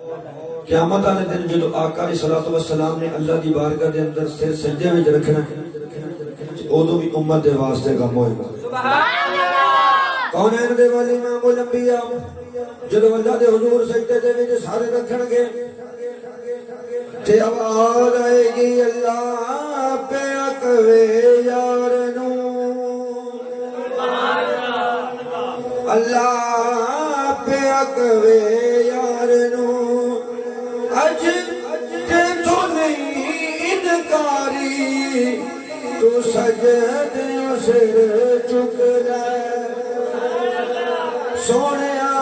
قیامت والے دن جدو آقا علیہ الصلوۃ والسلام نے اللہ دی بارگاہ دے اندر سر سجدے وچ رکھنا ہے، اودوں بھی امت دے واسطے کم ہوئے گا۔ سبحان اللہ۔ کونین دے والی امام الانبیاء جدو اللہ دے حضور سجدے دے وچ سارے رکھن گے تے آواز آئے گی اللہ پہ اکوے یار نو، اللہ پہ اکوے یار نو، اج تے تو نہیں انکاری، تو سجدے سر چک لے سونیا،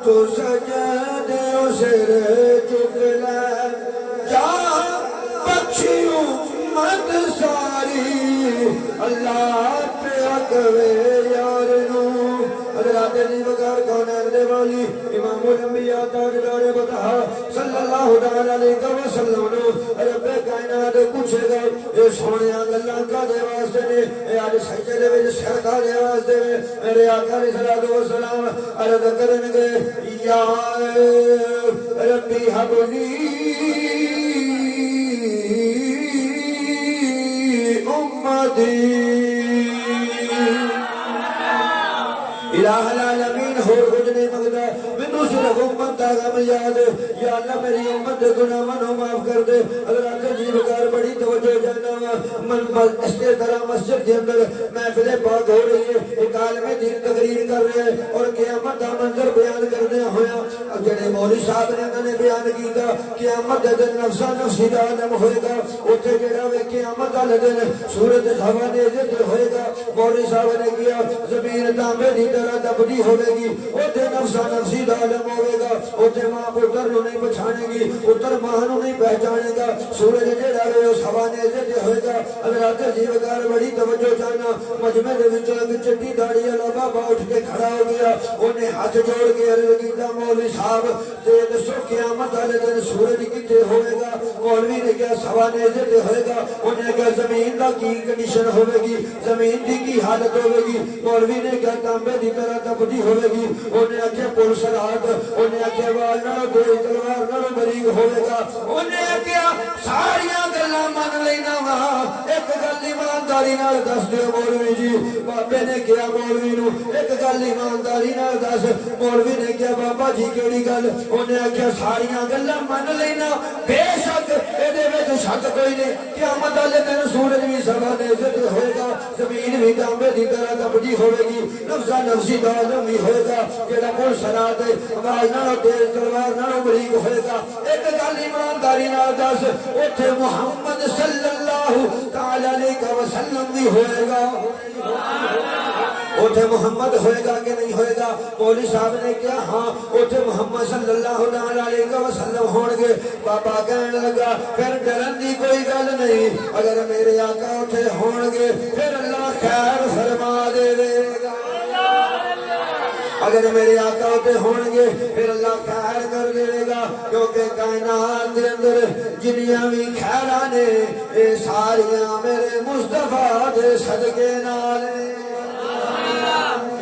تو سجدے سر چک لے، جا بخشی امت ساری، اللہ پہ اکوے یار نو۔ حضرات علی وقار کونین دے والی امام الانبیاء تاجدار بطحا صلی اللہ علیہ وسلم نو رب کائنات پوچھے گا اے سونیاں گلاں کا دے واسطے نے، اے آج سجدے دے وچ سر کا دے واسطے نے، میرے آقا علیہ الصلوۃ والسلام عرض کرن گے یا ربی حبلی امتی الہ العالمین، ہور کچھ نہیں منگتا، مینوں صرف امت دا غم یاد، یا اللہ میری امت دے گناہاں نوں معاف کر دے۔ حضرات عجیب کار بڑی توجہ جانا وا، اسی طرح مسجد کے اندر محفل پاک ہو رہی ہے، ایک عالم دین تقریر کر رہے ہیں اور قیامت دا منظر بیان کردے ہویا جڑے مولوی صاحب نے انہوں نے بیان کیتا قیامت دے دن نفسا نفسی دا عالم ہوئے گا، اوتھے جڑا وے قیامت والے دن سورج ہوا نے ذکر ہوئے گا، مولوی صاحب نے کیا زمین تانبے دی طرح دبدی ہوئے گی، اوتھے نفسا نفسی دا عالم ہوئے گا، اوتھے ماں پتر نو نہیں پہچانے گی، پتر ماں نو نہیں پہچانے گا، سورج جڑا وے اس ہوا نے ذکر ہوئے گا۔ حضرات عجیب کار بڑی توجہ جانا، مجمع دے وچ ایک چٹی داڑھی والا بابا اٹھ کے کھڑا ہو گیا، انہیں ہاتھ جوڑ کے عرض کیتا مولوی صاحب تے دسو قیامت والے دن سورج کتے ہوئے گا؟ مولوی نے کہا سوا نیزے تے ہوئے گا۔ انہیں کہا زمین دا کی کنڈیشن ہوئے گی، زمین دی کی حالت ہوئے گی؟ مولوی نے کہا تانبے دی طرح تبدی ہوئے گی۔ انہیں آکھیا پولیس رات، انہیں آکھیا وال نالو تیز تلوار نالو بریک ہوئے گا۔ انہیں آکھیا ساریاں گلاں من لینا وا، ایک گل ایمانداری نال دس دیو مولوی جی۔ بابے نے کہا مولوی نو ایک گل ایمانداری نال دس۔ مولوی نے کہا بابا جی کیڑی گل؟ انہیں آکھیا ساریاں گلاں من لینا، بے شک ایدے وچ شک کوئی نہیں، قیامت والے دن سورج بھی سوا نیزے تے ہوئے گا، زمین بھی تانبے دی طرح تبدی ہوئے گی، نفسا نفسی دا عالم بھی ہوئے گا، جڑا پولیس رات وال نالو تیز تلوار نالو بریک ہوئے گا۔ ایک گل ایمانداری نال دس، اوتھے محمد صلی اللہ تعالی علیہ وسلم بھی ہوئے گا؟ اوتھے محمد ہوئے گا کہ نہیں ہوئے گا؟ مولوی صاحب نے کہا ہاں اوتھے محمد صلی اللہ علیہ وسلم ہون گے۔ بابا کہن لگا پھر ڈرن دی کوئی گل نہیں، اگر میرے آقا اوتھے ہون گے پھر اللہ خیر فرما دے گا، اگر میرے آقا ہوتے ہون گے پھر اللہ خیر کر دے گا، کیونکہ کائنات دے اندر جنیاں بھی خیرانے اے ساریاں میرے مصطفیٰ دے صدقے نالے،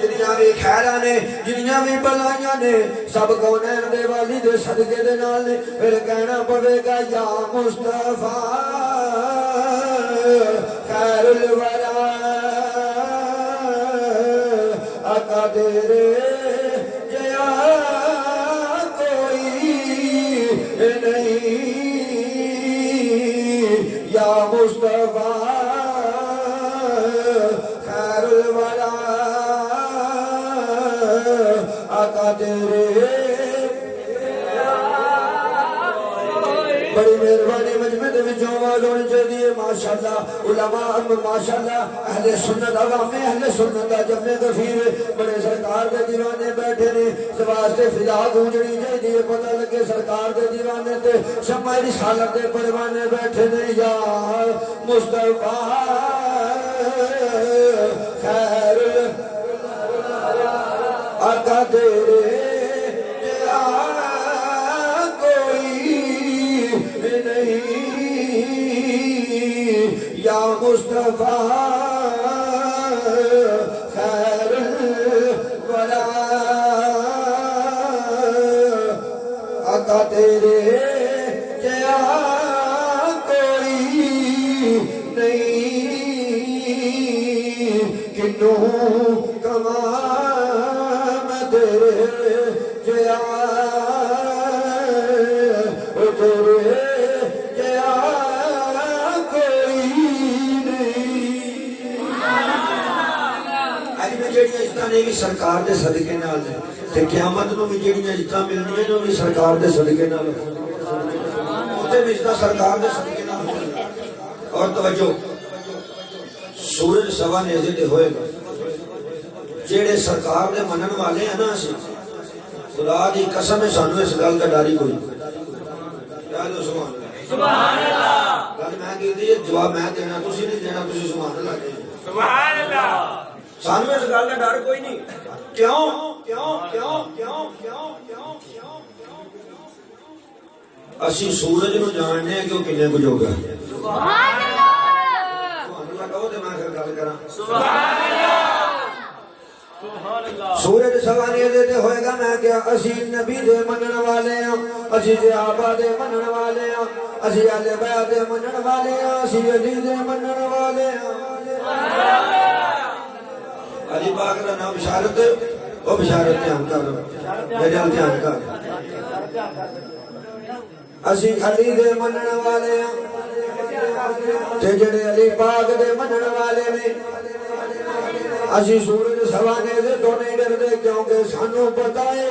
جنیاں بھی خیرانے جنیاں بھی بلائیاں نے سب کونین دے والی دے صدقے دے نال نے۔ پھر کہنا پڑے گا یا مصطفیٰ خیر الورا آقا تیرے جیا کوئی نہیں، یا مصطفیٰ خیر الورا آقا تیرے بڑی مہربانی مجمع دے وچوں آواز ہونی چاہیے ماشاءاللہ۔ علماء ماشاءاللہ اہل سنت عوام اہل سنت دا جمع کثیر بڑے سرکار دے دیوانے بیٹھے نے، واسطے فضا گونجنی چاہیے، پتہ لگے سرکار دے دیوانے تے شمع رسالت دے پروانے بیٹھے نے۔ یا مصطفیٰ خیر آقا تیرے یا مصطفیٰ خیر الورا تیرے جیا کوئی نہیں کنوں کما میں تیرے جیا تیرے جیا کوئی نہیں اج میں جڑیاں عزتاں نے بھی سرکار دے صدقے نال تے قیامت نوں بھی جڑیاں عزتاں ملدیاں جو بھی سرکار دے صدقے نال اوتے بھی عزتاں سرکار دے صدقے نال اور توجہ سورج سوا نیزے تے ہوئے گا جڑے سرکار دے منن والے ہیں نا اسی خدا دی قسم ہے سانو اس گل دا ڈر ہی کوئی سبحان اللہ گل میں کیتی ہے جواب میں دینا تسی نہیں دینا تسی سبحان اللہ کہو سبحان اللہ سانو اس گل دا ڈر کوئی نہیں کیوں کیوں کیوں کیوں کیوں کیوں کیوں اسی سورج نو جاننے ہیں کہ وہ کنے کچھ ہوگا سبحان اللہ سبحان اللہ کہو تے میں پھر گل کراں سبحان اللہ سورج سوانے دے ہوئے گا میں کیا اسی نبی دے منن والے ہیں اسی صحابہ دے منن والے ہیں اسی اہل بیت دے منن والے ہیں اسی علی دے منن والے ہیں علی پاک دا نام بشارت او بشارت دھیان کر میرے ال دھیان کر اسی علی دے منن والے ہیں تے جڑے علی پاک دے منن والے نے اسی سورج سوانے دے تو نہیں ڈردے کیونکہ سانو پتہ ہے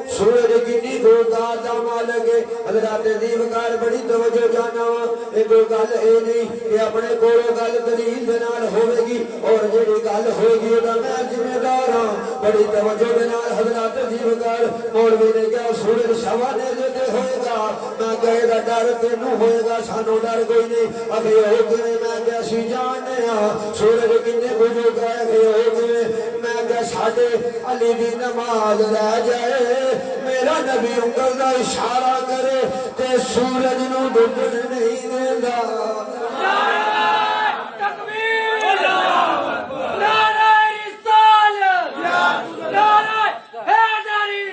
سورج کتنی گودات دا مالک ہے حضرات دیوکار بڑی توجہ جانا ایک گل اے نہیں کہ اپنے کولوں گل دلیل دے نال ہوے گی اور جڑی گل ہوے گی او دا میں ذمہ دار ہاں بڑی توجہ دے نال حضرات دیوکار مولوی نے کہا سورج سوانے دے ہوئے گا میں کہے دا ڈر تینوں ہوئے گا سانو ڈر کوئی نہیں ابھی ہو کے میں کہ اسی جاننے ہاں سورج کتنے بجو گئے میں کہ ساڈے علی دی نماز رہ جائے میرا نبی انگل دا اشارہ کرے تے سورج نو ڈوبن نہیں دیندا تکبیر نعرہ رسالت نعرہ حیدری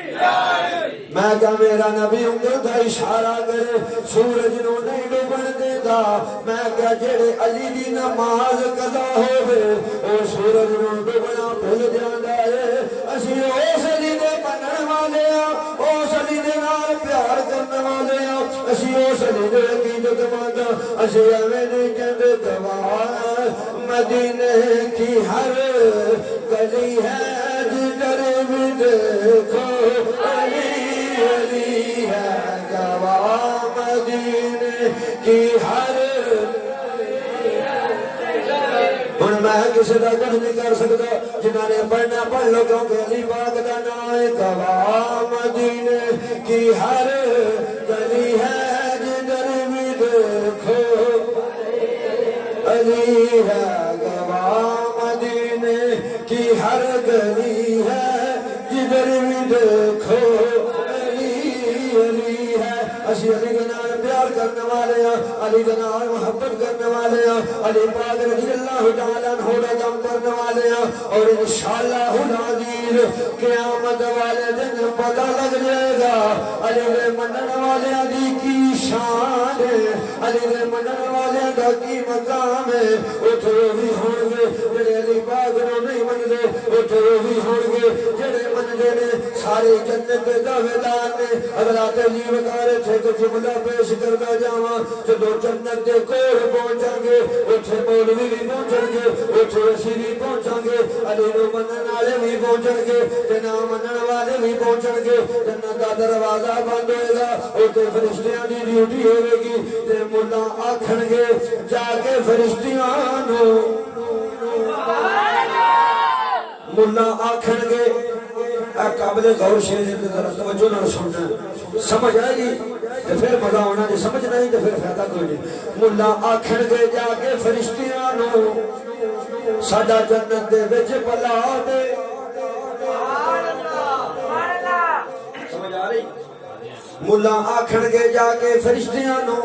میں کہ میرا نبی انگل دا اشارہ کرے سورج نو نہیں ڈوبن دیندا میں کہ جڑے علی دی نماز قضا ہوے او سورج نو ڈوبنا بھول جاندا ہے اسی اس علی دے منن والے ہاں اس علی دے نال پیار کرن والے ہاں اسی اس علی دے عقیدت مند اسی ایویں نہیں کہندے گواہ مدینے کی ہر گلی ہے جدھر بھی دیکھو علی علی ہے گواہ مدینے کی ہر ہن میں کسی کا کچھ نہیں کر سکتا جنہوں نے پڑھنا پڑھ لو کیونکہ علی پاک کا نام ہے گواہ مدینے کی ہر گلی ہے جدھر بھی دیکھو علی ہے گواہ مدینے کی ہر گلی ہے جدھر بھی دیکھو علی علی ہے اسی علی کے نام پیار کرنے والے ہیں علی کے نام محبت کرنے والے ہیں علی پاک رضی اللہ تعالیٰ عنہ کا کام کرنے والے ہیں اور انشاءاللہ العزیز قیامت والے دن پتہ لگ جائے گا علی کے منن والے دی کی شان ہے علی کے منن والے دا کی مقام ہے اتھے بھی ہون گے جڑے علی پاک نو نہیں منگے اتھے بھی ہون گے جڑے منگے نے ساری جنت دے دعویدار نے حضرات عجیب کارے تھے کہ جملہ پیش کرتا جاواں جدو جنت دے کول پہنچاں گے اتھے مولوی بھی پہنچن گے اتھے اسی بھی پہنچاں گے علی نو منن والے بھی پہنچن گے تے نہ منن والے بھی پہنچن گے جنت دا دروازہ بند ہوئے گا اتھے فرشتیاں دی ڈیوٹی ہوئے گی تے ملا آکھن گے جا کے فرشتیاں نو ملا آکھن گے قابل غور شیر ہے ذرا توجہ نال سننا سمجھ آئی گی تے پھر مزہ آنا جی سمجھ نہیں تے پھر فائدہ کوئی نہیں ملا آکھن گے جا کے فرشتیاں نو ساڈا جنت دے وچ پلا دے سمجھ آ رہی ملا آکھن گے جا کے فرشتیاں نو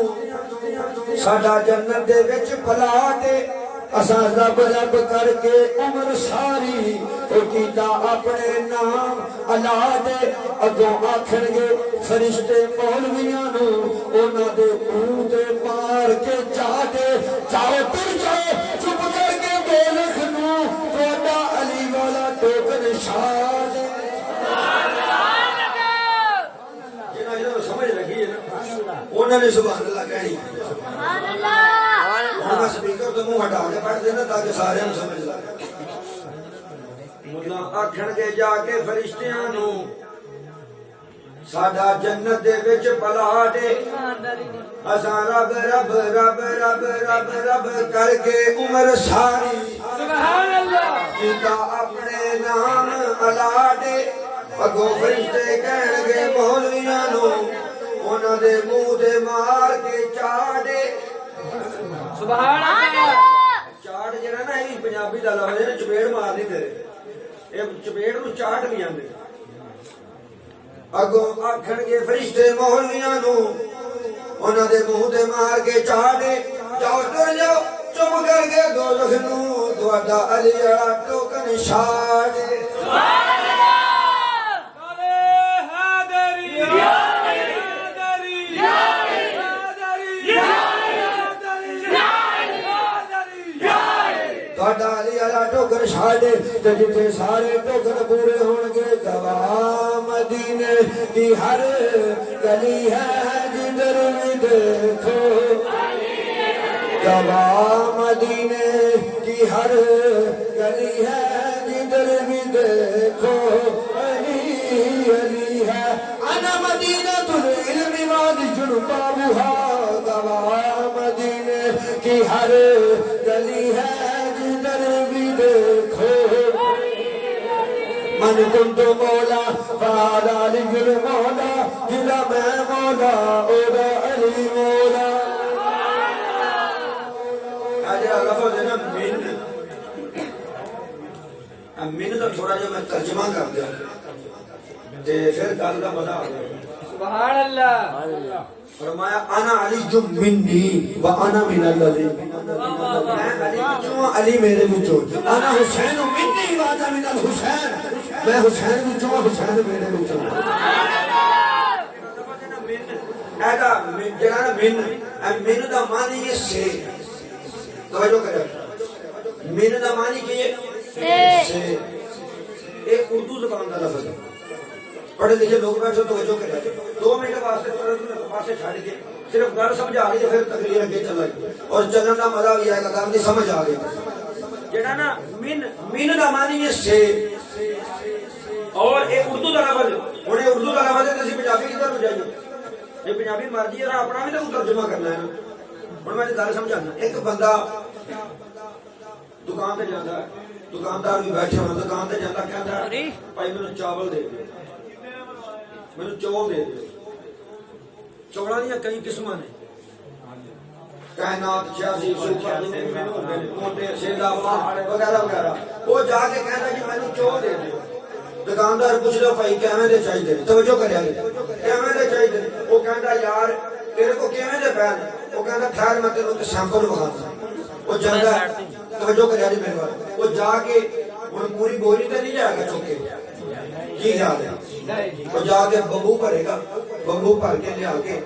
ساڈا جنت دے وچ پلا دے اساں رب رب کر کے عمر ساری او کیتا اپنے نام اللہ دے اگوں آکھن گے فرشتے مولویاں نو انہاں دے منہ تے مار کے چاٹے جاؤ تر جاؤ چپ کر کے دوزخ نو تہاڈا علی والا ٹوکن شاد جنہاں سمجھ لگی ہے نا انہوں نے سبحان اللہ کہنی سبحان اللہ ہوں میں سپیکر تو منہ ہٹا کے پڑھ دینا تاکہ سارے ہم سمجھ لگے مطلب آکھن کے جا کے فرشتیاں نو ساڈا جنت دے وچ پلا دے اساں رب رب رب رب رب رب کر کے عمر ساری سبحان اللہ کیتا اپنے نام علا دے اگوں فرشتے کہن گے مولویاں نو انہاں دے منہ تے مار کے چاڑے سبحان اللہ چاڑ جڑا نا یہ پنجابی دا لفظ ہے چپیڑ مار نہیں دے اے چپیڑ نو چاٹ نہیں آندے اگوں آکھن گے فرشتے مولویاں نو انہاں دے منہ تے مار کے چاڑے جاؤ ٹر جاؤ چپ کر کے دوزخ نو تہاڈا علی والا ٹوکن چھاڑے سبحان اللہ علی والا ٹوکر چھاڑے تے جتھے سارے ٹوکر پورے ہون گے گواہ مدینے کی ہر گلی ہے جدھر بھی دیکھو گواہ مدینے کی ہر گلی ہے جدھر بھی دیکھو علی علی ہے انا مدینۃ العلم وادی بابها گواہ مدینے کی ہر گلی ہے من کنت مولا فعلا علی المولا جلا میں مولا اولا علی مولا آجا لفظ ہے نا من تو تھوڑا جو میں ترجمہ کر دیا تے پھر گل کا مزہ آ گیا سبحان اللہ فرمایا انا علی جو منی و انا من الذی میں علی وچوں علی میرے وچوں انا حسین منی و انا من الحسین میں حسین وچوں حسین میرے وچوں سبحان اللہ ایدا جڑا من دا معنی ہے سے توجہ کرو من دا معنی کی ہے سے ایک اردو زبان کا لفظ ہے پڑھے لکھے لوگ بیٹھو توجہ کریں 2 منٹ واسطے پاسے چھاڑ کے صرف گل سمجھا رہی ہے پھر تقریر اگے چل رہی اور چلن کا مزہ بھی آئے گا گل نہیں سمجھ آ گئی جڑا نا من دا معنی ہے سے اور ایک اردو دا لفظ ہن اردو دا لفظ ہے تے پنجابی کدھر ہو جائیے یہ پنجابی مرضی ہے اپنا بھی تو ترجمہ کرنا ہے نا ہن میں گل سمجھانا ایک بندہ دکان تے جاندا ہے دکاندار بھی بیٹھے ہونا دکان تے جاندا کہندا بھائی مینوں چاول دے دے میں چول دے دے چوڑا دیا کئی قسمہ نے کائنات 86 سپر موٹے سیدہ وغیرہ وغیرہ وہ جا کے کہنا جی میں چول دے دے دکاندار پوچھ لو بھائی کیویں دے چاہیے توجہ کریا کیویں دے چاہیے وہ کہندا یار تیرے کو کیویں دے پین وہ کہندا ٹھہر میں تینوں سیمپل بخاتا وہ جاندا توجہ کریا جی میرے بات وہ جا کے ہن پوری بوری تے نہیں جائے گا چوکے کی یاد ہے وہ جا کے بمبو بھرے گا بمبو بھر کے لیا کے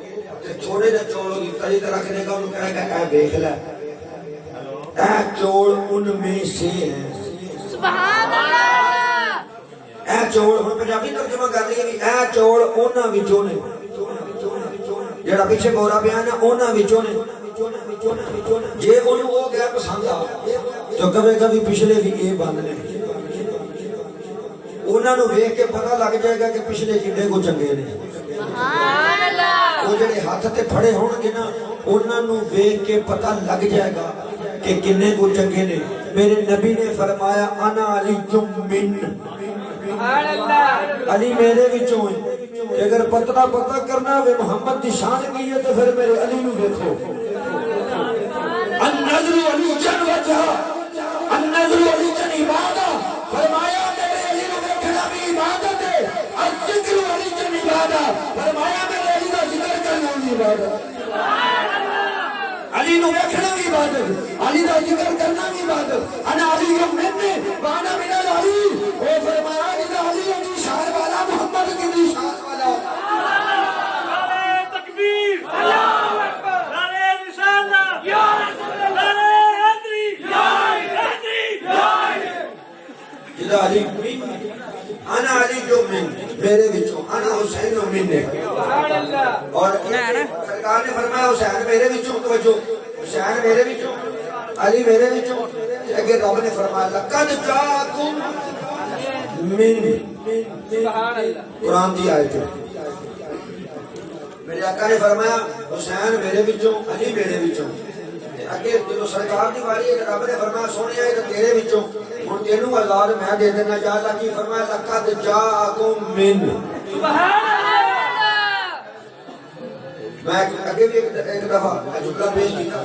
چھوڑے جا چول کی کلی طرح رکھنے گا انہوں کہے گا اے دیکھ لے اے چول ان میں سے ہے سبحان اللہ اے چول ہن پنجابی ترجمہ کر لیا اے چول انہاں وچوں نے جڑا پیچھے بورا پیا نا انہاں وچوں نے جے انہوں وہ گیا پسند آ تو کبھی کبھی پچھلے بھی اے بند نے انہاں نو ویکھ کے پتہ لگ جائے گا کہ پچھلے کڈے کو چنگے نے سبحان اللہ وہ جڑے ہاتھ تے پھڑے ہون گے نا انہاں نو ویکھ کے پتہ لگ جائے گا کہ کنے کو چنگے نے میرے نبی نے فرمایا انا علی من سبحان اللہ علی میرے وچوں ہے اگر پتہ کرنا ہے محمد دی شان کی ہے تو پھر میرے علی نو دیکھو النظر علی جن وجہ النظر علی جن عبادت فرمایا عبادت ہے الذکر علی جن عبادت فرمایا میرے علی کا ذکر کرنا عبادت علی نو دیکھنا بھی عبادت علی دا ذکر کرنا بھی عبادت انا علی منی وانا من العلی او فرمایا کہ علی کی شان والا محمد کی شان والا نعرہ تکبیر اللہ اکبر نعرہ رسالت یا رسول اللہ نعرہ حیدری یا حیدری یا جدا علی انا علی جو من میرے وچوں انا حسین من نے اور سرکار نے فرمایا حسین میرے وچوں توجہ حسین میرے وچوں علی میرے وچوں اگے رب نے فرمایا لقد جاءکم من سبحان اللہ قرآن دی آیت ہے میرے آقا نے فرمایا حسین میرے وچوں علی میرے وچوں اگے جو سرکار دی واری ہے رب نے فرمایا سونیا یہ تیرے وچوں ہن تینوں آزاد میں دے دینا یا اللہ کی فرمایا لقد جاءکم من سبحان اللہ میں اگے بھی ایک دفعہ جملہ پیش کیا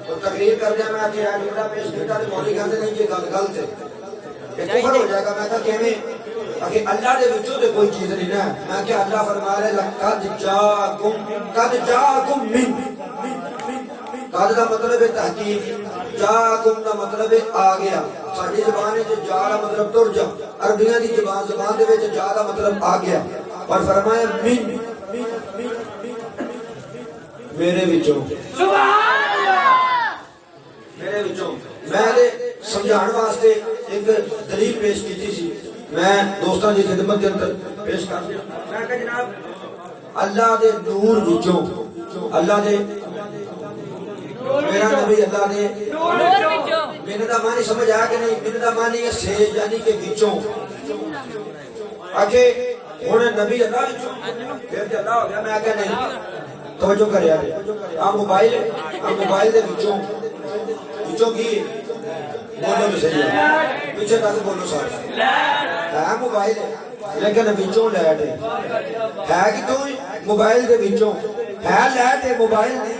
اور تقریر کر دیا میں کہ جملہ پیش کیا تو مولوی کہتے نہیں یہ گل غلط ہے یہ کفر ہو جائے گا میں کہا کیویں کہ اللہ دے وچوں تے کوئی چیز نہیں نا میں کہ اللہ فرما رہا ہے قد جاءکم من قد دا مطلب ہے تحقیق جاءکم دا مطلب ہے آ گیا ساڈی زبان وچ جا دا مطلب تر جا عربیاں دی زبان دے وچ جا دا مطلب آ گیا اور فرمایا من میرے وچوں سبحان اللہ میرے وچوں میں سمجھان واسطے ایک دلیل پیش کیتی سی میں دوستاں دی خدمت دے اندر پیش کر دیا میں کہ جناب اللہ دے نور وچوں اللہ دے میرا نبی اللہ نے میرے دا معنی سمجھ آیا کہ نہیں میرے دا معنی ہے سے یعنی کہ وچوں آگے ہن نبی اللہ وچوں پھر اللہ ہو گیا میں کہ نہیں توجہ کریا آ موبائل دے وچوں کی بولو تو صحیح ہے پیچھے تک بولو سارے ہے موبائل لیکن وچوں لائٹ ہے کتوں موبائل دے وچوں ہے لائٹ ہے موبائل دے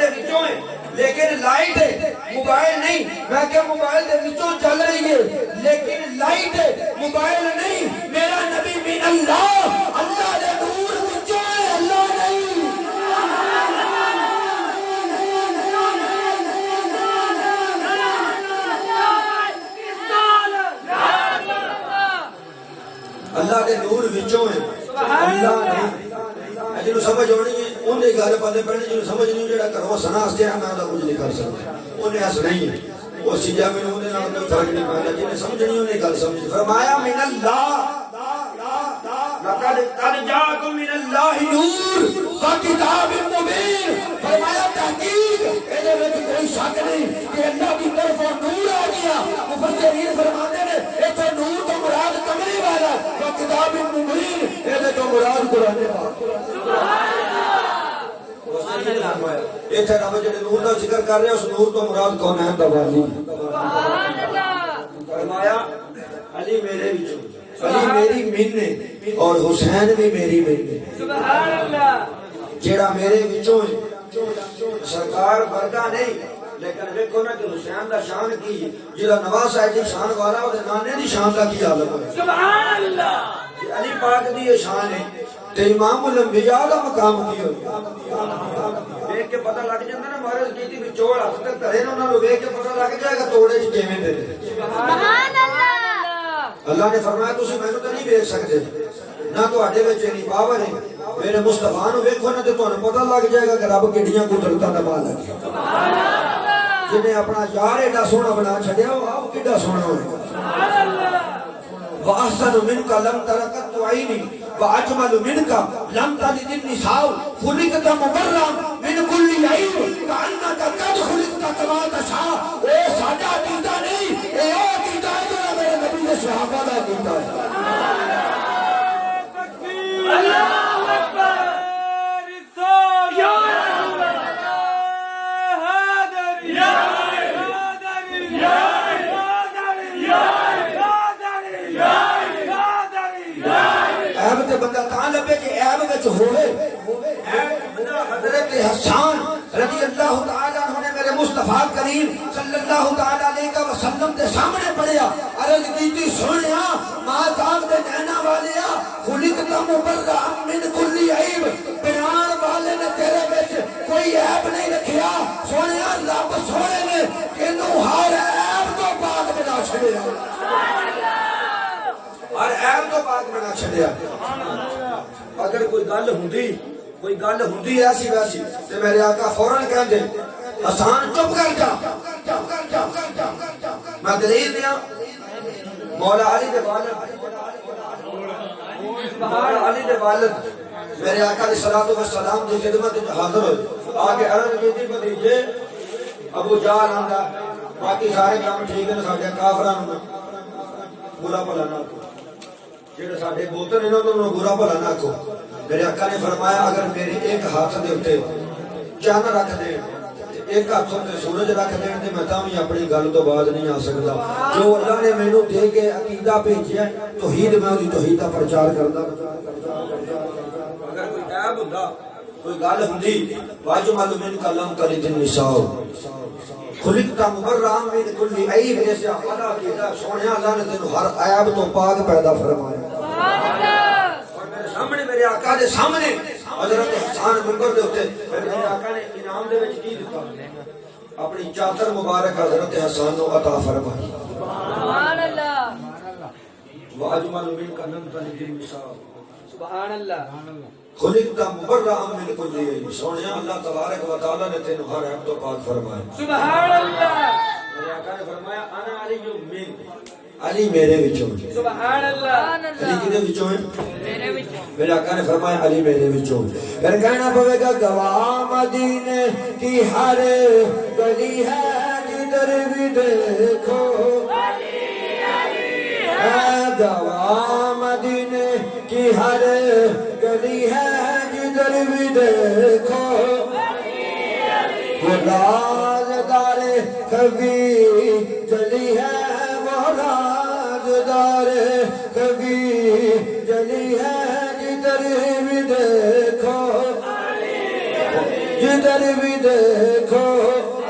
وچوں ہے لیکن لائٹ ہے موبائل نہیں میں کہ موبائل دے وچوں چل رہی ہے لیکن لائٹ ہے موبائل نہیں میرا نبی من اللہ اللہ دے نور وچوں ہے اللہ نہیں اللہ دے نور وچوں ہے اللہ نہیں جنہوں سمجھ ہونی ہے انہیں گھر پہلے پڑھنے جنہوں سمجھ نہیں جڑا کرو سنا ہستے ہیں میں کچھ نہیں کر سکتا انہیں ہس نہیں ہے وہ سجا میں انہیں نہ کوئی فرق نہیں پڑتا جنہیں سمجھ نہیں انہیں گل سمجھ فرمایا من اللہ لقد جاءکم من اللہ نور و کتاب مبین فرمایا تحقیق ایدے میں کوئی شک نہیں کہ اللہ کی طرف نور آ گیا مفسرین فرماتے ہیں ایتھے نور تو مراد کمرے والا و کتاب مبین ایدے تو مراد قرآن پاک ایتھے رب جڑے نور دا ذکر کر رہے ہیں اس نور تو مراد کون ہے والی فرمایا علی میرے وچوں علی میری من نے اور حسین بھی میری من نے سبحان اللہ جیڑا میرے وچوں ہے سرکار برگا نہیں لیکن دیکھو نا کہ حسین دا شان کی جیڑا نواز صاحب دی شان والا او دے نانے دی شان دا کی حالت ہے سبحان اللہ علی پاک دی یہ شان ہے تے امام الانبیاء دا مقام کی ہوئی دیکھ کے پتہ لگ جاندا نا مہارز کیتی وچوڑ ہاتھ تک کرے نا انہاں نوں دیکھ کے پتہ لگ جائے گا توڑے چ کیویں دے سبحان اللہ اللہ نے فرمایا تسی مینوں تے نہیں دیکھ سکتے نہ تواڈے وچ نہیں پاور ہے میرے مصطفیٰ نو ویکھو نا تے تانوں پتہ لگ جائے گا کہ رب کڈیاں قدرتاں دا مالک ہے سبحان اللہ جنے اپنا یار ایڈا سونا بنا چھڈیا او کڈا سونا ہوئے سبحان اللہ وَأَحْسَنُ مِنْكَ لَمْ تَرَكَتْ عَيْنِي وَأَجْمَلُ مِنْكَ لَمْ تَلِدِ النِّسَاءُ خُلِقْتَ مُبَرًّا مِنْ كُلِّ عَيْبٍ كَأَنَّكَ قَدْ خُلِقْتَ كَمَا تَشَاءُ اے ساڈا عقیدہ نہیں اے او عقیدہ ہے جو میرے نبی نے صحابہ کا عقیدہ ہے اللہ اکبر رسول یا رسول اللہ حیدر یا حیدر یا عیب تے بندہ تاں لبے کہ عیب وچ ہوئے حضرت حسان رضی اللہ تعالی عنہ نے میرے مصطفیٰ کریم صلی اللہ تعالی علیہ وسلم دے سامنے پڑھیا عرض کیتی سنیا ماں تاک دے نینہ والیا خلقت مبرأ من کل عیب بیان والے نے تیرے وچ کوئی عیب نہیں رکھیا رب سونے نے اینوں ہر عیب تو پاک بنا چھڑیا ہر عیب تو پاک بنا چھڑیا اگر کوئی گل ہوندی ایسی ویسی تے میرے آقا فوراً کہندے حسان چپ کر جا میں دلیل دیا مولا علی دے والد میرے آقا علیہ الصلوۃ والسلام دی خدمت وچ حاضر ہوئے آگے عرض کیتی بھتیجے ابو جہل آندا باقی سارے کام ٹھیک نے ساڈے کافراں نوں برا بھلا نہ جڑے ساڈے بوتن انہاں نوں برا بھلا نہ کو میرے آقا نے فرمایا اگر میرے ایک ہاتھ دے اوتے چاند رکھ دے ایک ہاتھ تے سورج رکھ دین تے میں تاں وی اپنی گل تو باز نہیں آ سکدا جو اللہ نے مینوں دے کے عقیدہ بھیجیا توحید میں دی توحید دا پرچار کردا اگر کوئی عیب ہوندا کوئی گل ہوندی واجو معلوم من کلام کلی النساء خلقت مبرئا من کل عیب ایسا اللہ کیتا سونیا اللہ نے تینوں ہر عیب تو پاک پیدا فرمایا سبحان اللہ اور میرے سامنے میرے آقا دے سامنے حضرت حسان منبر دے اوتے میرے آقا نے انعام دے وچ کی دتا اپنی چادر مبارک حضرت حسان نو عطا فرمائی سبحان اللہ واجمل من کنن تلک النساء سبحان اللہ خلقت مبرئا من کل عیب سونیا اللہ تبارک و تعالی نے تینوں ہر عیب تو پاک فرمایا سبحان اللہ میرے آقا نے فرمایا انا علی من علی میرے وچوں سبحان اللہ علی کدے وچوں ہے میرے وچوں میرے آقا نے فرمایا علی میرے وچوں پھر کہنا پوے گا گواہ مدینے کی ہر گلی ہے جدھر بھی دیکھو علی علی ہے گواہ مدینے کی ہر گلی ہے جدھر بھی دیکھو علی علی وہ رازدار خفی جلی ہے رازدار کبھی جلی ہے جدھر بھی دیکھو جدھر بھی دیکھو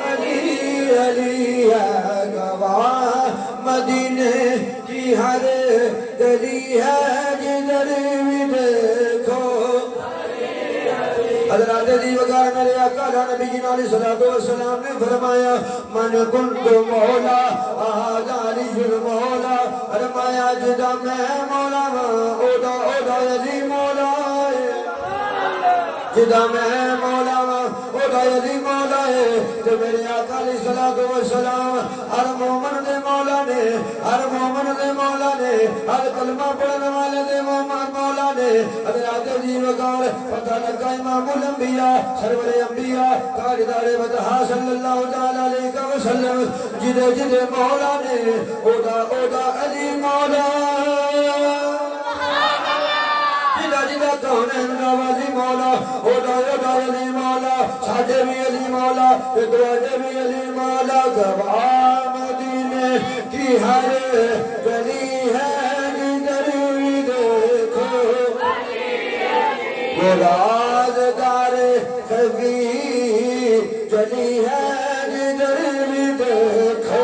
علی علی ہے گواہ مدینے کی ہر گلی ہے جدھر بھی دیکھو حضرات دی وغار میرے آقا نبی جی علیہ الصلوۃ والسلام نے فرمایا من کنت مولا آج علی المولا فرمایا جدا میں مولا اودا علی مولا جدا میں مولا اودا علی مولا ہے تو میرے آقا علیہ الصلوۃ والسلام ہر مومن دے مولا نے ہر مومن دے مولا نے ہر کلمہ پڑھنے والے دے مولا نے حضرات دی وغار پتہ لگا امام الانبیاء سرور انبیاء تاجدار وطہا صلی اللہ تعالی علیہ وسلم جدے جدے مولا نے اودا علی مولا جدہ جدہ کونین دا ولی مولا اودا علی مولا ساڈے بھی علی مولا تواڈے بھی علی مولا گواہ مدینے کی ہر گلی ہے جدھر بھی دیکھو وہ رازدار خفی جلی ہے جدھر بھی دیکھو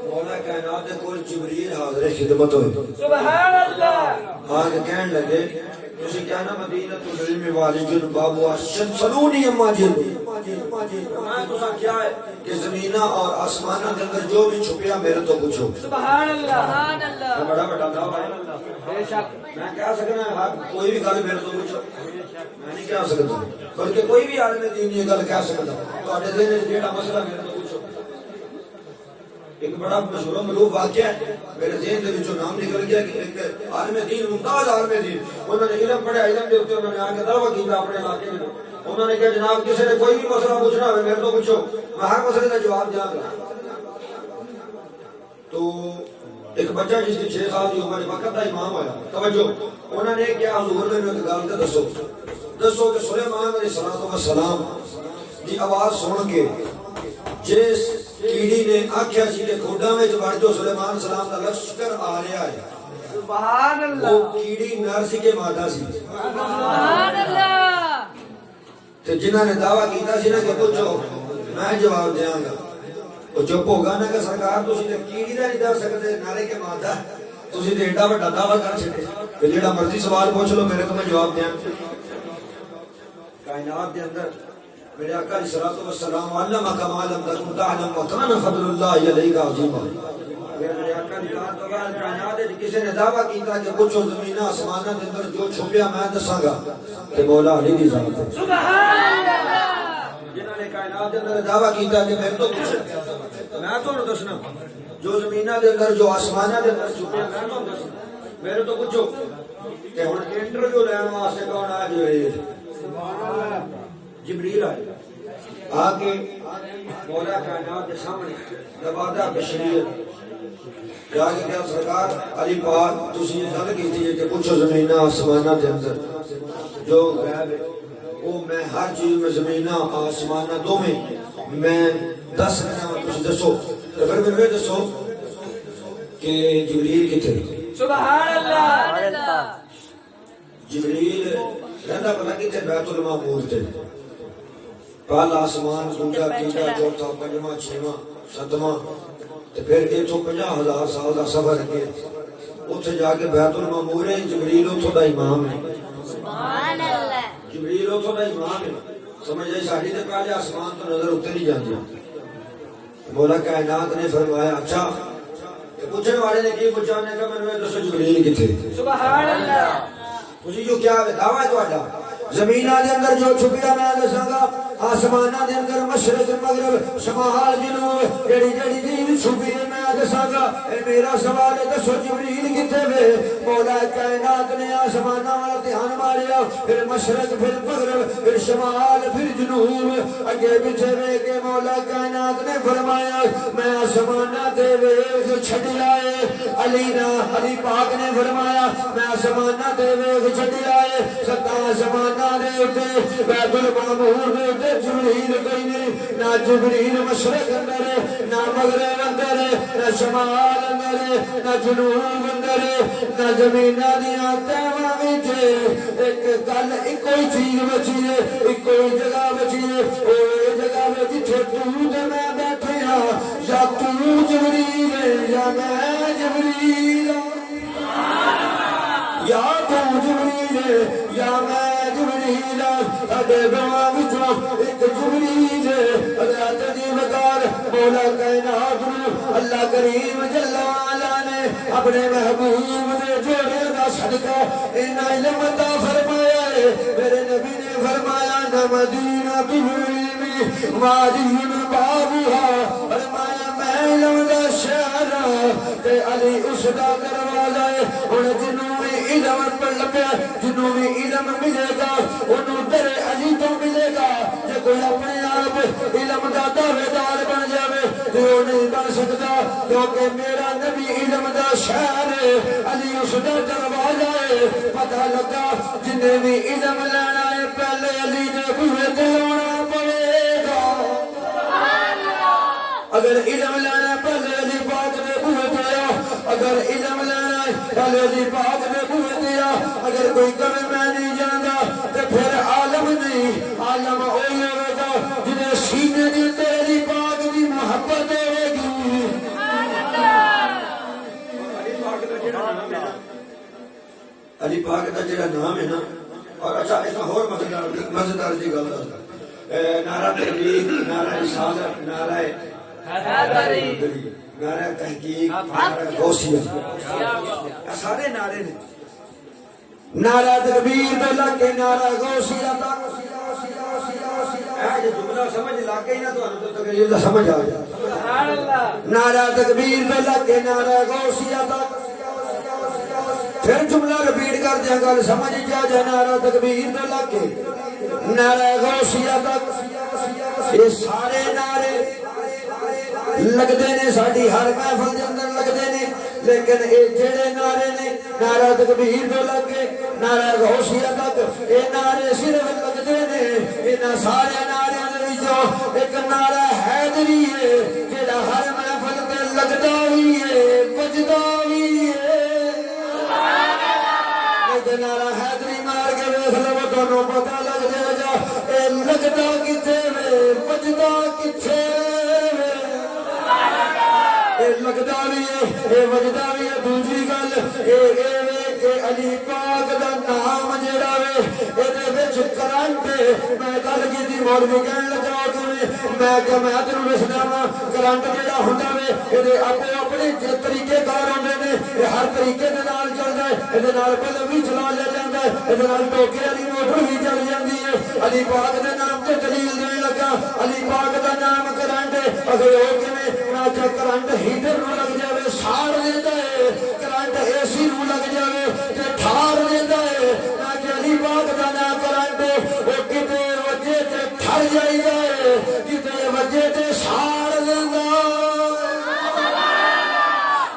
مولا کائنات کول جبریل حاضر خدمت ہوئے سبحان اللہ آج کہن لگے تسی کہنا مدینہ العلم والجن بابوا سلونی اما جن میں تسا کیا ہے کہ زمینہ اور آسمانہ کے اندر جو بھی چھپیا میرے تو پوچھو سبحان اللہ سبحان اللہ بڑا بڑا دعویٰ ہے بے شک میں کہہ سکنا ہے کوئی بھی گل میرے تو پوچھو میں نہیں کہہ سکتا بلکہ کوئی بھی عالم دین یہ گل کہہ سکتا تواڈے دل وچ جیڑا مسئلہ میرے تو پوچھو ایک بڑا مشہور معروف واقعہ ہے میرے ذہن دے وچوں نام نکل گیا کہ ایک عالم دین ممتاز عالم دین انہوں نے علم پڑھیا علم دے اوپر انہوں نے آ کے دعویٰ کیتا اپنے علاقے میں انہوں نے کہا جناب کسی نے کوئی بھی مسئلہ پوچھنا ہے میرے تو پوچھو میں ہر مسئلے کا جواب دیا گا تو ایک بچہ جس کی 6 سال کی عمر وقت کا امام ہوا توجہ انہوں نے کیا حضور نے ایک گل تے دسو کہ سلیمان علیہ السلام دی آواز سن کے جس کیڑی نے آکھیا سی کہ کھوڈاں وچ وڑ جو سلیمان سلام دا لشکر آ رہا ہے سبحان اللہ وہ کیڑی نر سی کے مادہ سی سبحان اللہ تے جنہاں نے دعویٰ کیتا سی نا کہ پوچھو میں جواب دیاں گا وہ چپ ہوگا نا کہ سرکار تسی تے کیڑی دا نہیں دس سکدے نارے کے مادہ تسی تے ایڈا بڑا دعویٰ کر چھڈے کہ جڑا مرضی سوال پوچھ لو میرے تو میں جواب دیاں کائنات کے اندر میرے آقا علیہ الصلوۃ والسلام علم کما لم تکن تعلم وکان فضل اللہ علیک عظیما. میرے آقا نے کہا تو کائنات میں کسی نے دعویٰ کیتا کہ پوچھو زمین آسمان کے اندر جو چھپیا میں دساں گا کہ مولا علی دی ذات ہے. سبحان اللہ. جنہوں نے کائنات کے اندر دعویٰ کیتا کہ میں تو پوچھو میں تو دسنا جو زمینہ دے اندر جو آسمانہ دے اندر چھپیا میں تو دسنا میرے تو پوچھو کہ ہن انٹرویو لین واسطے کون آ جائے جبریل آئے آ کے مولا کائنات کے سامنے نوازا بشریت جا کے کیا سرکار علی پاک تسی یہ گل کیتی ہے کہ پوچھو زمینہ آسمانہ دے اندر جو غیب ہے وہ میں ہر چیز میں زمینہ آسمانہ دو میں دس رہا تسی دسو تو پھر میں دسو کہ جبریل کتنے سبحان اللہ. جبریل رہندا پتہ کتنے بیت المعمور تے پہلا آسمان دوجا تیجا چوتھا پنجواں چھواں ستواں تے پھر 150,000 سال دا سفر کے اوتھے جا کے بیت المعمور ہے. جبریل اوتھوں دا امام ہے. سبحان اللہ. جبریل اوتھوں دا امام ہے. سمجھ آئی ساڈی تے پہلے آسمان تو نظر اوتے نہیں جاندی. مولا کائنات نے فرمایا اچھا پوچھنے والے نے کی پوچھا نے کہا میں دسو جبریل کتنے. سبحان اللہ. اسی جو کیا دعویٰ ہے تہاڈا زمینہ دے اندر جو چھپیا میں دساں گا آسمانہ دے اندر مشرق مغرب شمال جنوب جڑی جڑی چیز چھپی ہے میں دساں گا. اے میرا سوال ہے دسو جبریل کتنے وے. مولا کائنات نے آسمانہ والا دھیان ماریا پھر مشرق پھر مغرب پھر شمال پھر جنوب اگے پیچھے وے کے مولا کائنات نے فرمایا میں آسمانہ دے ویکھ چھڈ آئے. علی پاک نے فرمایا میں آسمانہ دے ویکھ چھڈ آئے. ستا آسمانہ دے اوتے بیت المعمور دے اوتے جبریل کوئی نہیں. نہ جبریل مشرق اندر ہے نہ مغرب اندر ہے نہ شمال اندر ہے نہ جنوب اندر ہے نہ زمینہ دیاں تہواں وچ ایک گل ایک کوئی چیز بچی ہے ایک کوئی جگہ بچی ہے او جگہ میں جتھے تو تے میں بیٹھے ہاں یا تو جبریل ہے یا میں جبریل یا تو جبریل ہے یا میں جبریل ساڈے دواں وچوں ایک جبریل ہے. حضرت دی وقار مولا کائنات نو اللہ کریم جل وعلا نے اپنے محبوب دے جوڑے دا صدقہ انہاں علم عطا فرمایا ہے. میرے نبی نے فرمایا نہ مدینہ العلم وادی بابها فرمایا میں علم دا شہر تے علی اس دا دروازہ ہے. ہن جنوں بھی علم پڑھ لبیا جنوں بھی علم ملے گا انہوں در علی تو ملے گا. جے کوئی اپنے آپ علم دا دعوے دار بن جاوے تو وہ نہیں بن سکتا کیونکہ میرا نبی علم دا شہر ہے علی اس دا دروازہ ہے. پتہ لگا جنہیں بھی علم لینا ہے پہلے علی دے بوہے تے آنا پڑے گا. اگر علم لینا پہلے علی پاک دے بوہے تے آ اگر علم لینا ہے پہلے علی پاک دے بوہے تے آ. اگر کوئی کہے میں نہیں جاندا تے پھر عالم نہیں عالم وہی ہوے گا جنہیں سینے دے اندر علی پاک دی محبت ہوے گی. علی پاک دا جڑا نام ہے نا اور اچھا ایک اور مزیدار جی گل دس نعرہ تحقیق نعرہ رسالت نعرہ حیدری نعرہ تحقیق نعرہ غوثیہ سارے نعرے نے. نعرہ تکبیر تو لگ کے نعرہ غوثیہ تک جملہ سمجھ لگ گئی نا تو تقریر دا سمجھ آ جائے. نعرہ تکبیر تو لگ کے نعرہ غوثیہ تک پھر جملہ رپیٹ کر دیا گل سمجھ جا جائے. نعرہ تکبیر تو لگ کے نعرہ غوثیہ تک یہ سارے نعرے لگدے نے ساڈی ہر محفل دے اندر لگدے نے لیکن اے جڑے نعرے نے نعرہ تکبیر تو لگ کے نعرہ غوثیہ تک اے نعرے صرف لگدے نے. انہاں سارے نعرے دے وچوں ایک نعرہ حیدری ہے جڑا ہر محفل تے لگدا وی ہے بجدا وی ہے. نعرہ حیدری مار کے ویکھ لو تانوں پتہ لگ جائے گا اے لگدا کتے وے بجدا کتے وے. اے لگدا وی ہے اے بجدا وی ہے. دوسری گل اے کہ علی پاک دا نام جڑا وے ایدے وچ کرنٹ میں گل کیتی مولوی کہن لگا میں کہ میں تینوں دسدا وا کرنٹ جڑا ہوندا وے ایدے اپنے اپنے طریقے کار ہوندے نے یہ ہر طریقے دے نال چلدا ہے ایدے نال بلب بھی چلا لیا جاندا ہے ایدے نال ٹوکے والی موٹر بھی چل جاندی ہے علی پاک دے نام تے دلیل دین لگا علی پاک دا نام کرنٹ اگر او کیویں میں کہ کرنٹ ہیٹر نوں لگ جاوے ساڑ دیندا ہے کرنٹ اے سی نوں لگ جاوے تے ٹھار دیندا ہے میں کہ علی پاک دا نام کرنٹ او کتے وجے تے ٹھر جائیدا ہے کتے وجے تے ساڑ دیندا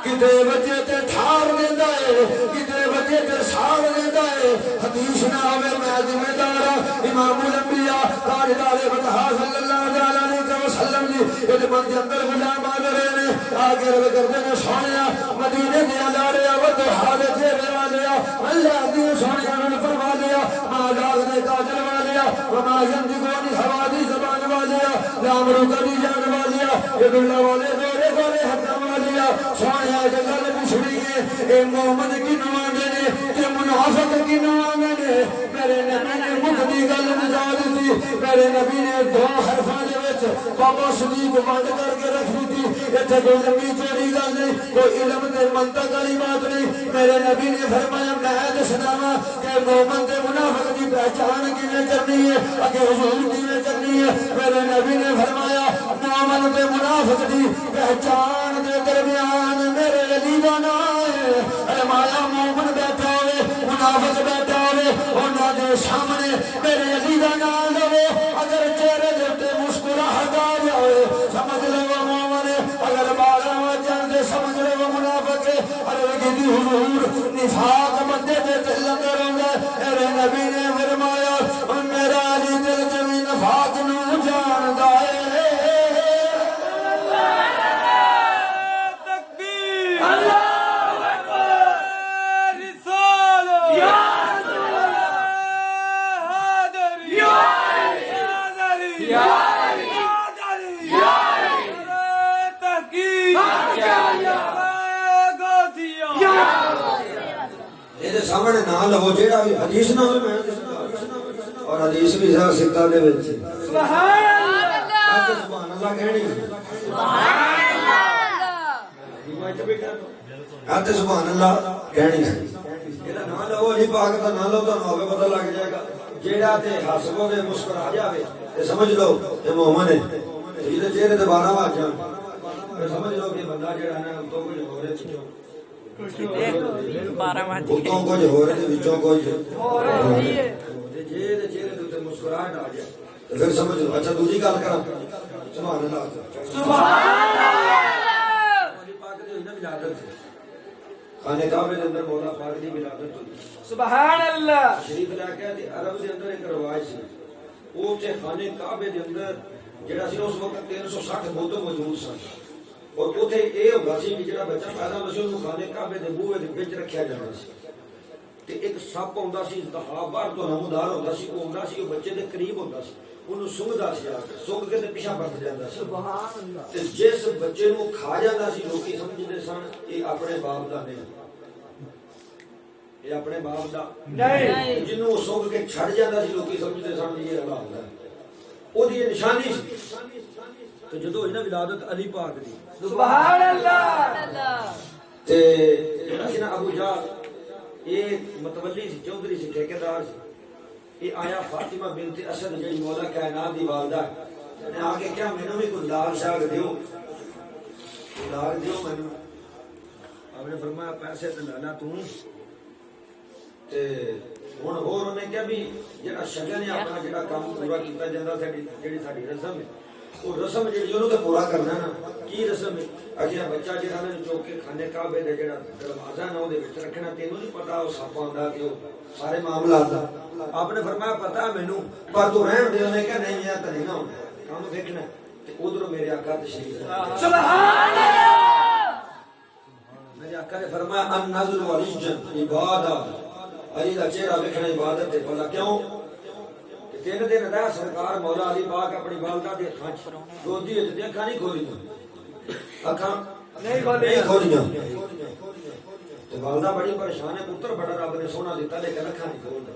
کتے وجے تے ٹھار دیندا ہے کتے وجے تے ساڑ دیندا ہے حدیث نہ ہوے میں ذمہ دار امام الانبیاء تاجدار فتح صلی اللہ علیہ وسلم دی اے من دے اندر غلام آ رہے نے آگے رب کردے نے سونیا مدینے دے لاڑیا ود حالت والیا اللہ دی سونیا نے فرما لیا آزاد نے قادر والیا وما ينطقون حوادی زبان والیا لامرو کبھی جان والیا یہ اللہ والے گورے گورے حد والیا سونیا گل پوچھنی ہے اے مومن کی نوانے نے تے منافق کی نوانے نے میرے نبی نے مدنی گل نجات دی میرے نبی نے دو حرفاں دے وچ بابا صدیق بند کر کے رکھ دی ایتھے کوئی لمبی چوڑی گل نہیں کوئی علم تے منطق والی بات نہیں میرے نبی نے فرمایا میں دسدا وا کہ مومن تے منافق دی پہچان کیویں کرنی ہے اگے حضور کیویں کرنی ہے میرے نبی نے فرمایا مومن تے منافق دی پہچان دے درمیان میرے علی دا نام ہے فرمایا مومن بیٹھا ہوئے منافق بیٹھا ہوئے انہاں دے سامنے میرے علی دا نام لو اگر چہرے دے تے مسکراہٹ آ جائے سمجھ لو مومن اگر بالا وجن دے سمجھ لو منافق ارے کی حضور نفاق بندے دے دل اندر ہوندا میرے نبی نے فرمایا میرا علی دل تے نفاق نو جاندا ہے سامنے نہ لو جیڑا بھی حدیث نہ ہوئے میں اور حدیث بھی سا سکھا دے وچ سبحان اللہ سبحان اللہ کہنی سبحان اللہ آتے سبحان اللہ کہنی جیڑا نہ لو علی پاک دا نہ لو تو ہوے پتہ لگ جائے گا جیڑا تے ہسبو دے مسکرا جاوے تے سمجھ لو اے مومن ہے جے چہرے تے 12 واج جان سمجھ لو کہ بندہ جیڑا نا تو کچھ ہو رہے چیزوں 12 بجے کچھ ہو رہے تھے وچوں کچھ ہو رہی ہے جے چہرے تے مسکراہٹ آ جائے تو پھر سمجھ لو اچھا دوسری گل کراں سبحان اللہ سبحان اللہ علی پاک دی ہوئی نا ولادت خانہ کعبہ دے اندر مولا پاک دی ولادت ہوئی سبحان اللہ شریف علاقہ دی عرب دے اندر ایک رواج سی او تے خانہ کعبہ دے اندر جڑا سی اس وقت 360 بت موجود سن اور اوتھے اے ہوندا سی کہ جڑا بچہ پیدا ہوندا سی اونوں خانہ کعبہ دے بوئے دے وچ رکھیا جاندا سی تے ایک سپ ہوندا سی دہابار تو نمودار ہوندا سی او ہوندا سی او بچے دے قریب ہوندا سی اونوں سونگدا سی آ کے سونگ کے تے پیچھے بڑھ جاندا سی سبحان اللہ تے جس بچے نوں کھا جاندا سی لوکی سمجھدے سن اے اپنے باپ دا نہیں اے اپنے باپ دا نہیں جنوں سونگ کے چھڑ جاندا سی لوکی سمجھدے سن یہ اللہ دا او دی نشانی سی تو جدوں ہوئی نا ولادت علی پاک دی سبحان اللہ تے جڑا ابو جہل یہ متولی سی چودھری سی ٹھیکیدار سی یہ آیا فاطمہ بنت اسد جڑی مولا کائنات دی والدہ نے آ کے کیا مینوں بھی کوئی لال شاگ دیو لال دیو مینوں آپ نے فرمایا پیسے تے لانا تو تے ہن ہور انہیں کیا بھی جڑا شگن ہے اپنا جڑا کام پورا کیتا جاندا جڑی ساڈی رسم ہے وہ رسم جڑی انہوں تے پورا کرنا نا کی رسم ہے اچھا بچہ جڑا نے چوک کے خانہ کعبے دے جڑا دروازہ نا او دے وچ رکھنا تینوں نہیں پتہ او سپ آندا کہ او سارے معاملات دا آپ نے فرمایا پتہ مینوں پر تو رہن دے نے کہ نہیں ہے تے نہیں نہ ہوندا کام دیکھنا تے ادھروں میرے آقا تشریف سبحان اللہ میرے آقا نے فرمایا النظر والجن عبادت علی دا چہرہ دیکھنا عبادت ہے بھلا کیوں 3 دن رہا سرکار مولا علی پاک اپنی والدہ دے اکھاں روندی ہے تے اکھاں نہیں کھولیاں اکھاں نہیں کھولیاں تے تو والدہ بڑی پریشان ہے، پتر بڑا رب نے سونا دیتا لیکن اکھاں نہیں کھولدا۔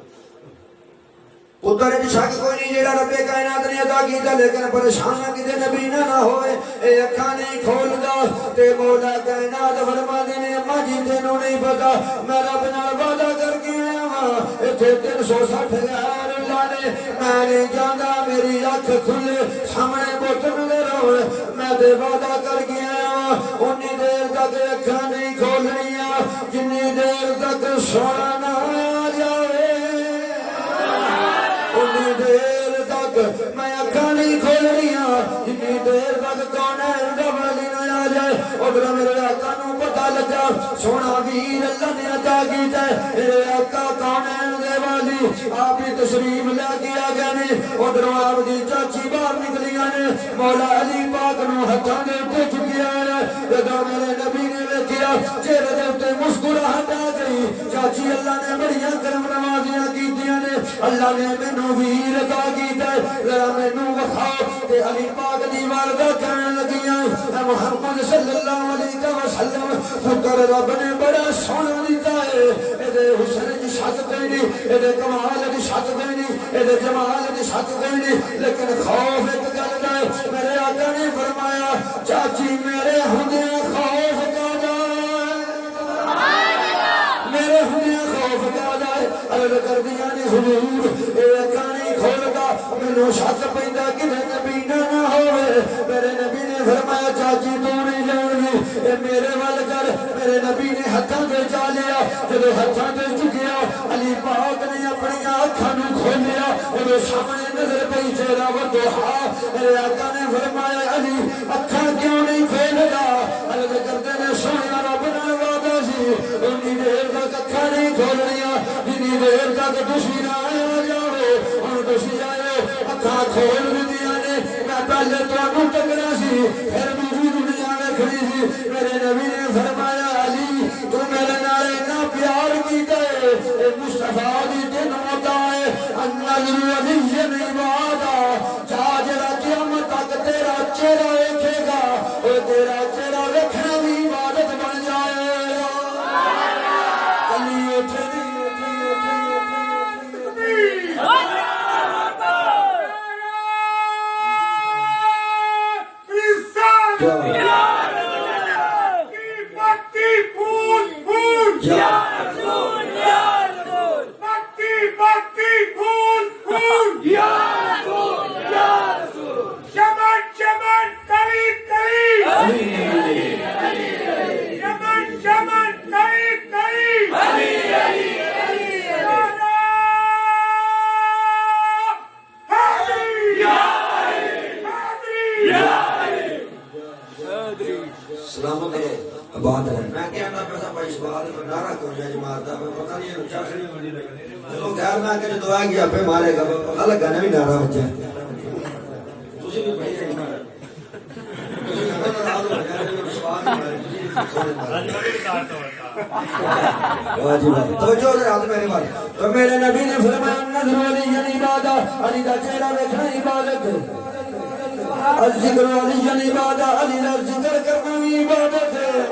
پتر وچ شک کوئی نہیں جیڑا رب کائنات نے عطا کیتا، لیکن پریشان کتے نبی نہ ہوئے، اے اکھاں نہیں کھولدا تے مولا کائنات فرماندے نے اماں جی تینوں نہیں پتا میں رب نال وعدہ کر کے آیا ہاں، ایتھے 360 غیر اللہ نے میں نہیں جاندا میری اکھ کھلے سامنے بت نظر ہوئے، میں تے وعدہ کر کے آیا ہاں اونی دیر تک اکھاں نہیں کھولنیاں جنی دیر تک سونا نہ آ جاوے، اتنی دیر تک میں اکھاں نہیں کھولنیاں جتنی دیر تک کونین دا ولی نہ آ جائے۔ ادھر میرے آقا نو پتہ لگا سونا ویر اللہ نے عطا کیتا ہے، میرے آقا کونین دے والی آپ ہی تشریف لے کے آ گئے نے۔ ادھر آپ دی چاچی باہر نکلیاں نے، مولا علی پاک نو ہتھاں دے اوتے چکیا ہے، جدوں میرے نبی نے ویکھیا چہرے دے اوتے مسکراہٹ آ گئی، چاچی اللہ نے بڑیاں کرم نوازیاں کیتیاں نے، اللہ نے مینوں ویر عطا کیتا ہے، ذرا مینوں وکھاؤ تے علی پاک دی والدہ کہن لگیاں اے محمد صلی اللہ علیہ وسلم پتر رب نے بڑا سونا دیتا ہے، اے دے حسن دی شک کوئی نہیں، اے دے کمال دی شک کوئی نہیں، اے دے جمال دی شک کوئی نہیں، لیکن خوف ایک گل دا ہے، میرے آقا نے فرمایا چاچی میرے ہوندیاں خوف کادا میرے ہوندیاں خوف کادا ہے، عرض کر دیا نے حضور اے اکھاں نہیں کھولدا مینوں شک پیندا کدے نبی نہ ہوئے، میرے نبی نے فرمایا چاچی تو نہیں جانگی اے میرے وال کر، میرے نبی نے ہتھاں تے چا لیا، جدوں ہتھاں تے چکیا علی پاک نے اپنی اکھاں نوں کھولیا، اودے سامنے نظر پئی چہرہ وضحا، میرے آقا نے فرمایا علی اکھاں کیوں نہیں کھولدا، عرض کردے نے سونیا رب نال وعدہ سی اونی دیر تک اکھاں نہیں کھولنیاں جنی دیر تک تسی نہ آ جاؤ، ہن تسی آئے اکھاں کھول دتیاں نے، میں پہلے تانوں تکنا سی پھر دوسری دنیا ویکھنی سی، میرے نبی نے فرمایا علی تو میرے نال اتنا پیار کیتا ہے، اے مصطفیٰ دی تینوں عطا ہے، النظر علی عبادہ جا جڑا قیامت تک تیرا چہرہ ویکھے گا او تیرا چہرہ ویکھنا بھی عبادت بن جائے گا۔ علی اٹھے سلامت ہے آباد ہے۔ میں کہنا پیسا بھائی سوال میں نعرہ کیوں جائے مارتا ہے پتہ نہیں ہے چاچڑی بڑی لگے چلو خیر میں کہ جو آ گیا پہ مارے گا پتہ لگا نہ بھی نعرہ بچا تسی بھی بھائی نہیں مارے تسی نہ ناراض ہو جائے سوال واجب ہے توجہ دے ہاتھ میرے بات تو میرے نبی نے فرمایا نظر علی عبادت علی دا چہرہ دیکھنا عبادت ہے، الذکر علی عبادہ علی دا ذکر کرنا بھی عبادت ہے،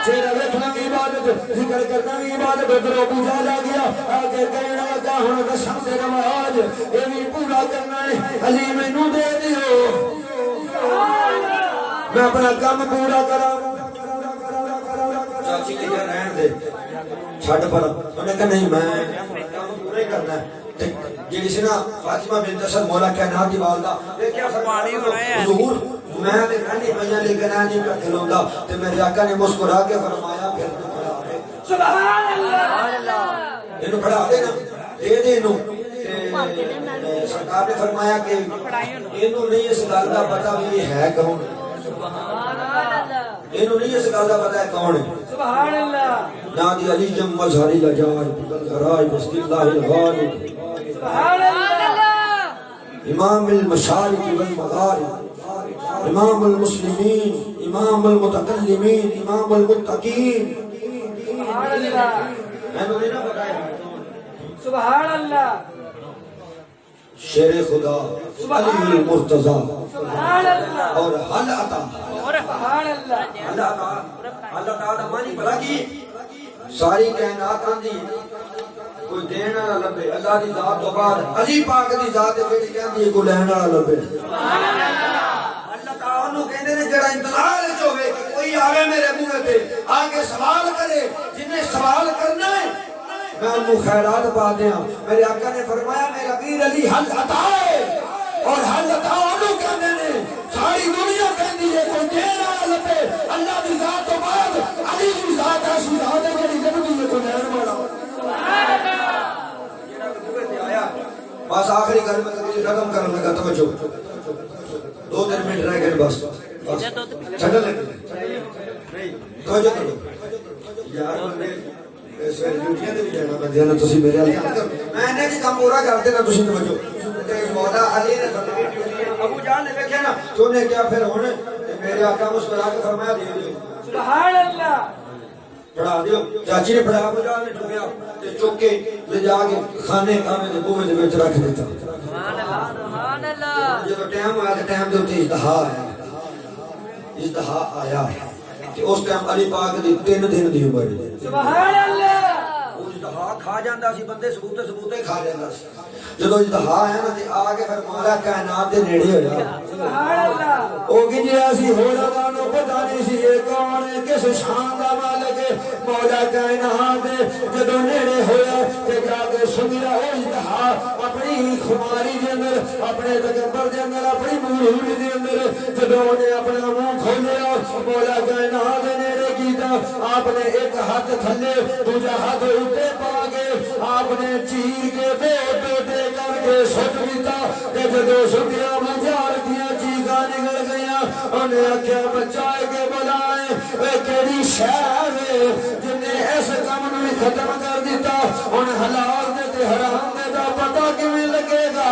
چہرہ دیکھنا بھی عبادت، ذکر کرنا بھی عبادت۔ ادھر ابو جہل آ گیا آگے کہنا لگا ہن رسم تے رواج اے بھی پورا کرنا ہے، علی مینوں دے دیو میں اپنا کام پورا کراں۔ چاچی نے کہا رہن دے چھڈ پر، انہوں نے کہا نہیں میں کام پورا ہی کرنا ہے۔ جیڑی سی نا فاطمہ بنت اسد مولا کائنات دی والدہ دیکھیا فرمانی حضور میں تے کھانی پئیاں لیکن اج نہیں کھلوندا تے میرے آقا نے مسکرا کے فرمایا پھر تو کھڑا دے سبحان اللہ، اینو کھڑا دے نا دے دے اینو۔ سرکار نے فرمایا کہ اینو نہیں اس گل دا پتہ بھی یہ ہے کون، سبحان اللہ، اینو نہیں اس گل دا پتہ ہے کون ہے، سبحان اللہ۔ نادی علی جم مظہری لجاج غرائے بسم اللہ الغالب سبحان اللہ، امام المشارق والمغارب، امام المسلمین، امام المتکلمین، امام المتقین، سبحان اللہ، سبحان اللہ، شیر خدا علی المرتضی سبحان اللہ، اور حل عطا سبحان اللہ، حل عطا، حل عطا دا معنی بھلا کی ساری کائنات آندی کوئی دین والا لبے اللہ دی ذات تو بعد علی پاک دی ذات جیڑی کہندی ہے کوئی لین والا لبے اللہ تعالی نو کہندے نے جڑا انتظار وچ ہوے کہ کوئی آوے میرے منہ تے آ کے سوال کرے جن نے سوال کرنا ہے میں ان کو خیرات پا دیاں میرے آقا نے فرمایا میرا پیر علی حل عطا ہے اور حل عطا انہوں کہندے نے ساری دنیا کہندی ہے کوئی دین والا لبے اللہ دی ذات تو بعد علی دی ذات ایسی ذات ہے جڑی لبدی ہے کوئی لین والا بس آخری گل میں تقریر ختم کرنے لگا توجہ 2-3 منٹ رہ گئے بس چھڑا لگے نہیں توجہ کرو یار میں اس ویل ڈیوٹیاں دے بھی جانا بندیاں نے تسی میرے حال کام کرو میں نے جی کام پورا کر دینا تسی توجہ تے مولا علی نے فرمایا ابو جان نے دیکھا نا تو نے کیا پھر ہن میرے آقا مسکرا کے فرمایا دے دیو سبحان اللہ پڑھا دیو چاچی نے پڑھا ابو جان نے ٹھویا تے چوک کے لے جا کے کھانے کامے دے بوے دے وچ رکھ دیتا سبحان اللہ سبحان اللہ جب ٹائم آیا تے ٹائم دے اوتے اجتہا آیا کہ اس ٹائم علی پاک دی 3 دن دی عمر سبحان اللہ وہ اجتہا کھا جاندا سی بندے ثبوتے کھا جاندا سی جدو اجتہا آیا نا تے آ کے پھر مولا کائنات دے نیڑے ہویا سبحان اللہ او گنجیا سی ہولا دا نو پتہ نہیں سی اے کون ہے کس شان دا مالک ہے مولا کائنات دے جدو نیڑے ہویا تے جا کے سنیا او اجتہا اپنی خماری دے اندر اپنے تکبر دے اندر اپنی مغروری دے اندر جدو نے اپنا منہ کھولیا مولا کائنات دے نیڑے کیتا آپ نے ایک ہاتھ تھلے دوجا ہاتھ اوپر پا کے آپ نے چیر کے دو ٹوٹے کر کے سٹ دیتا کہ جدو سٹیا مجار دیا چیزاں نکل گیا انہیں آکھیا بچائے کے بلائے اے کیڑی شہر ہے جن نے ایسے کام نے ختم کر دیتا ان حلال دے تے حرام دے دا پتہ کیویں لگے گا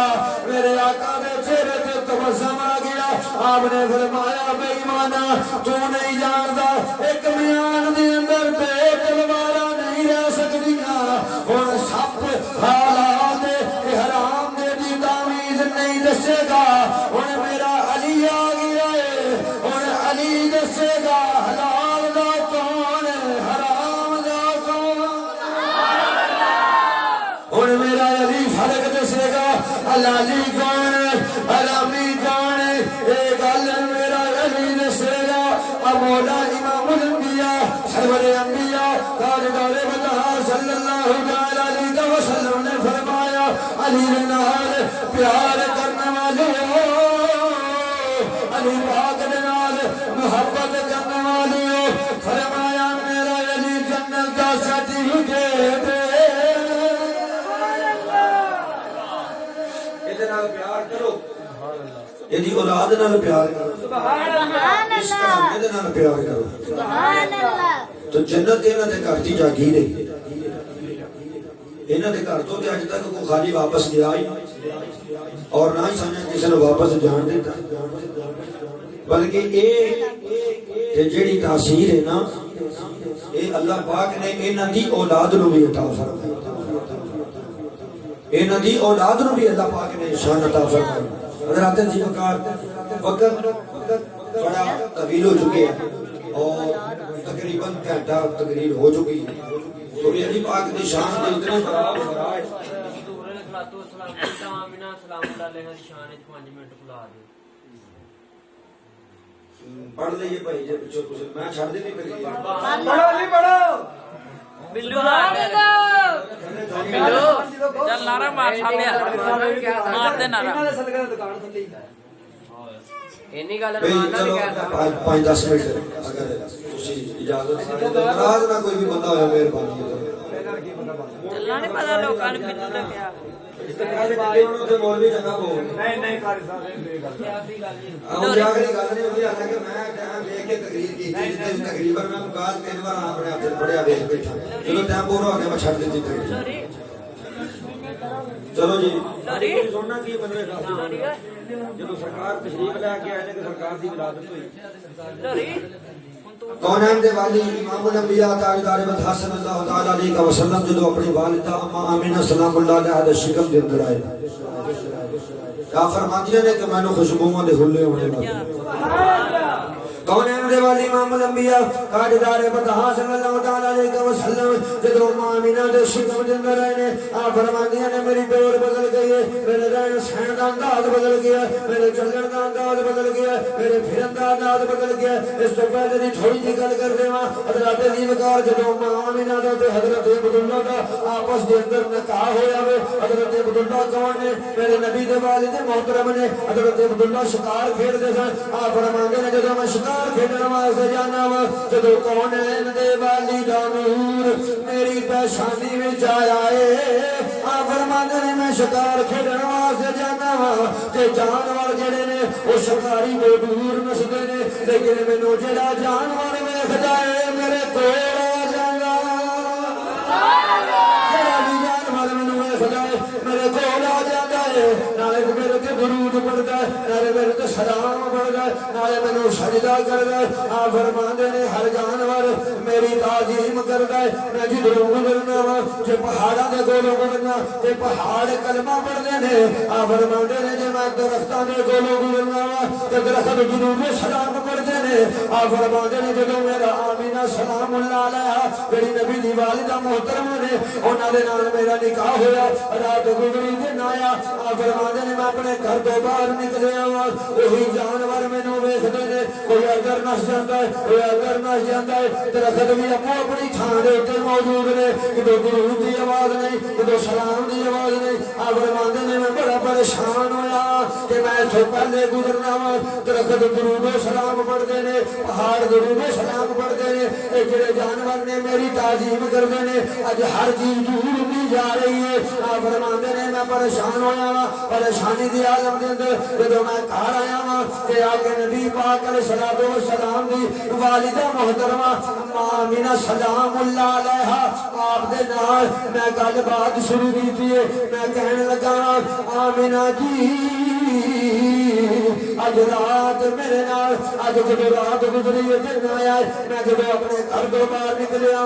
میرے آقا دے چہرے تے تبسم آ گیا آپ نے فرمایا بے ایمانا تو نہیں جاندا ایک میان دے اندر بے تلوارا نہیں رہ سکدیاں ہن سب حلال دے تے حرام دے دی تمیز نہیں دسے گا ہن میرا علی آ گیا ہے ہن علی دسے گا حلال دا کون ہے حرام دا کون ہن میرا علی فرق دسے گا حلالی کون ہے حرامی کون ہے اے گل میرا علی دسے گا مولا امام الانبیاء سرور انبیاء تاجدار مدح صلی اللہ علیہ وسلم نے فرمایا علی نال پیار کرنے والے علی پاک نال محبت کرنے والے فرمایا میرا علی جنت کا سرٹیفکیٹ ادھر نال پیار کرو یعنی اولاد نال پیار کرو سبحان اللہ ادھر نال پیار کرو سبحان اللہ تو جنت انہاں دے گھر دی جاگیر ہے انہاں دے گھر تو تے اج تک کوئی خالی واپس گیا ہی اور نہ ہی سمجھ کسی نے واپس جان دیتا بلکہ اے جیڑی تاثیر ہے نا اے اللہ پاک نے انہاں دی اولاد نو بھی عطا فرمائی انہاں دی اولاد نو بھی اللہ پاک نے شان عطا فرمائی حضرات جی وقت بڑا طویل ہو چکے ہیں اور تقریباً گھنٹہ تقریر ہو چکی ہے تو علی پاک دی شان دے اتنے برابر ہے پڑھ لئیے بھائی جے پچھو کچھ میں چھڑ دی نہیں تقریر پڑھو نہیں پڑھو بلو چل نارا مار سامنے مار دے نارا اینی گل چلو 5-10 منٹ اگر تسی اجازت ناراض نہ کوئی بھی بندہ ہویا مہربانی چلنا نہیں پتا لوکاں نے پنجو تے کیا مولوی چنگا بول نہیں قاری صاحب جاگری گل نہیں ہوئی حالانکہ میں ٹائم دیکھ کے تقریر کی تھی تقریباً میں گال 3 بار اپنے ہاتھ سے پڑھیا دیکھ بیٹھا چلو ٹائم پورا ہو گیا میں چھڑ دیتی تقریر چلو جی سننا کی بندے جب سرکار تشریف لے کے آئے کہ سرکار دی ولادت ہوئی کونین دے والی امام الانبیاء تاجدار مدح صلی اللہ تعالی علیہ وسلم جدو اپنی والدہ اما آمینہ سلام اللہ علیہ دے شکم دے اندر آئے کیا فرماتی نے کہ میں نے خوشبوؤں دے حلے ہونے لگے کونین دے والی امام الانبیاء تاجدار بطحا صلی اللہ تعالی علیہ وسلم جدو آمینہ دے شکم دے اندر آئے نے آپ فرماندیاں نے میری ڈور بدل گئی ہے، میرے رہن سہن دا انداز بدل گیا، میرے چلن دا انداز بدل گیا، میرے پھرن دا انداز بدل گیا۔ اس تو پہلے دی تھوڑی جی گل کر دے حضرت علی وقار جدو آمینہ دا تے حضرت عبداللہ دا آپس دے اندر نکاح ہویا ہوئے۔ حضرت عبداللہ کون نے؟ میرے نبی دے والد محترم نے۔ حضرت عبداللہ شکار کھیڑ دے سن، آپ فرماندے نے جدو میں شکار کھیڑن واسطے جانا وا، جدو کونین دے والی دا نور میری پیشانی وچ آیا ہے، آپ فرماندے نے میں شکار کھیڑن واسطے جانا وا تے جانور جڑے نے او شکاری تو دور نسدے نے، لیکن مینوں جڑا جانور ویکھ جائے میرے کول آ جاندا، جڑا بھی جانور مینوں ویکھ جائے میرے کول آ جاندا ہے، نالے میرے تے درود پڑھدا ہے، نالے میرے تے سلام پڑھدا ہے، نالے مینوں سجدہ کردا ہے۔ آپ فرماندے نے ہر جانور میری تعظیم کردا ہے، میں جدھروں گزرنا وا جے پہاڑاں دے کولوں گزرنا تے پہاڑ کلمہ پڑھدے نے، آپ فرماندے نے جے میں درختاں دے کولوں گزرنا وا تے درخت درود سلام پڑھدے نے، آپ فرماندے نے جدوں میرا آمینہ سلام اللہ علیہا میری نبی دی والدہ محترم نے انہاں دے نال میرا نکاح ہویا، رات گزری دن آیا، آپ فرماندے نے میں اپنے گھر تو باہر نکلیا وا، وہی جانور مینوں ویکھدے نے، کوئی اگر نس جاندا ہے کوئی اگر نس جاندا ہے، درخت بھی اپنی اپنی تھان دے اوتے موجود نے، کدو درود دی آواز نہیں کدو سلام دی آواز نہیں۔ آپ فرماندے نے میں بڑا پریشان ہویا کہ میں اتھوں پہلے گزرنا وا، درخت درود و سلام پڑھدے نے، پہاڑ درود و سلام پڑھدے نے، اے جڑے جانور نے میری تعظیم کردے نے، اج ہر چیز دور دی جا رہی ہے۔ آپ فرماندے نے میں پریشان ہویا وا، پریشانی دی عالم دے اندر جدوں میں گھر آیا وا تے آ کے نبی پاک علیہ الصلوۃ والسلام دی والدہ محترمہ آمینہ سلام اللہ علیہا آپ دے نال میں گل بات شروع کی ہے، میں کہنے لگا آمینہ جی اج رات میرے نال اج جدو رات گزری دن آیا ہے، میں جدو اپنے گھر تو باہر نکلیا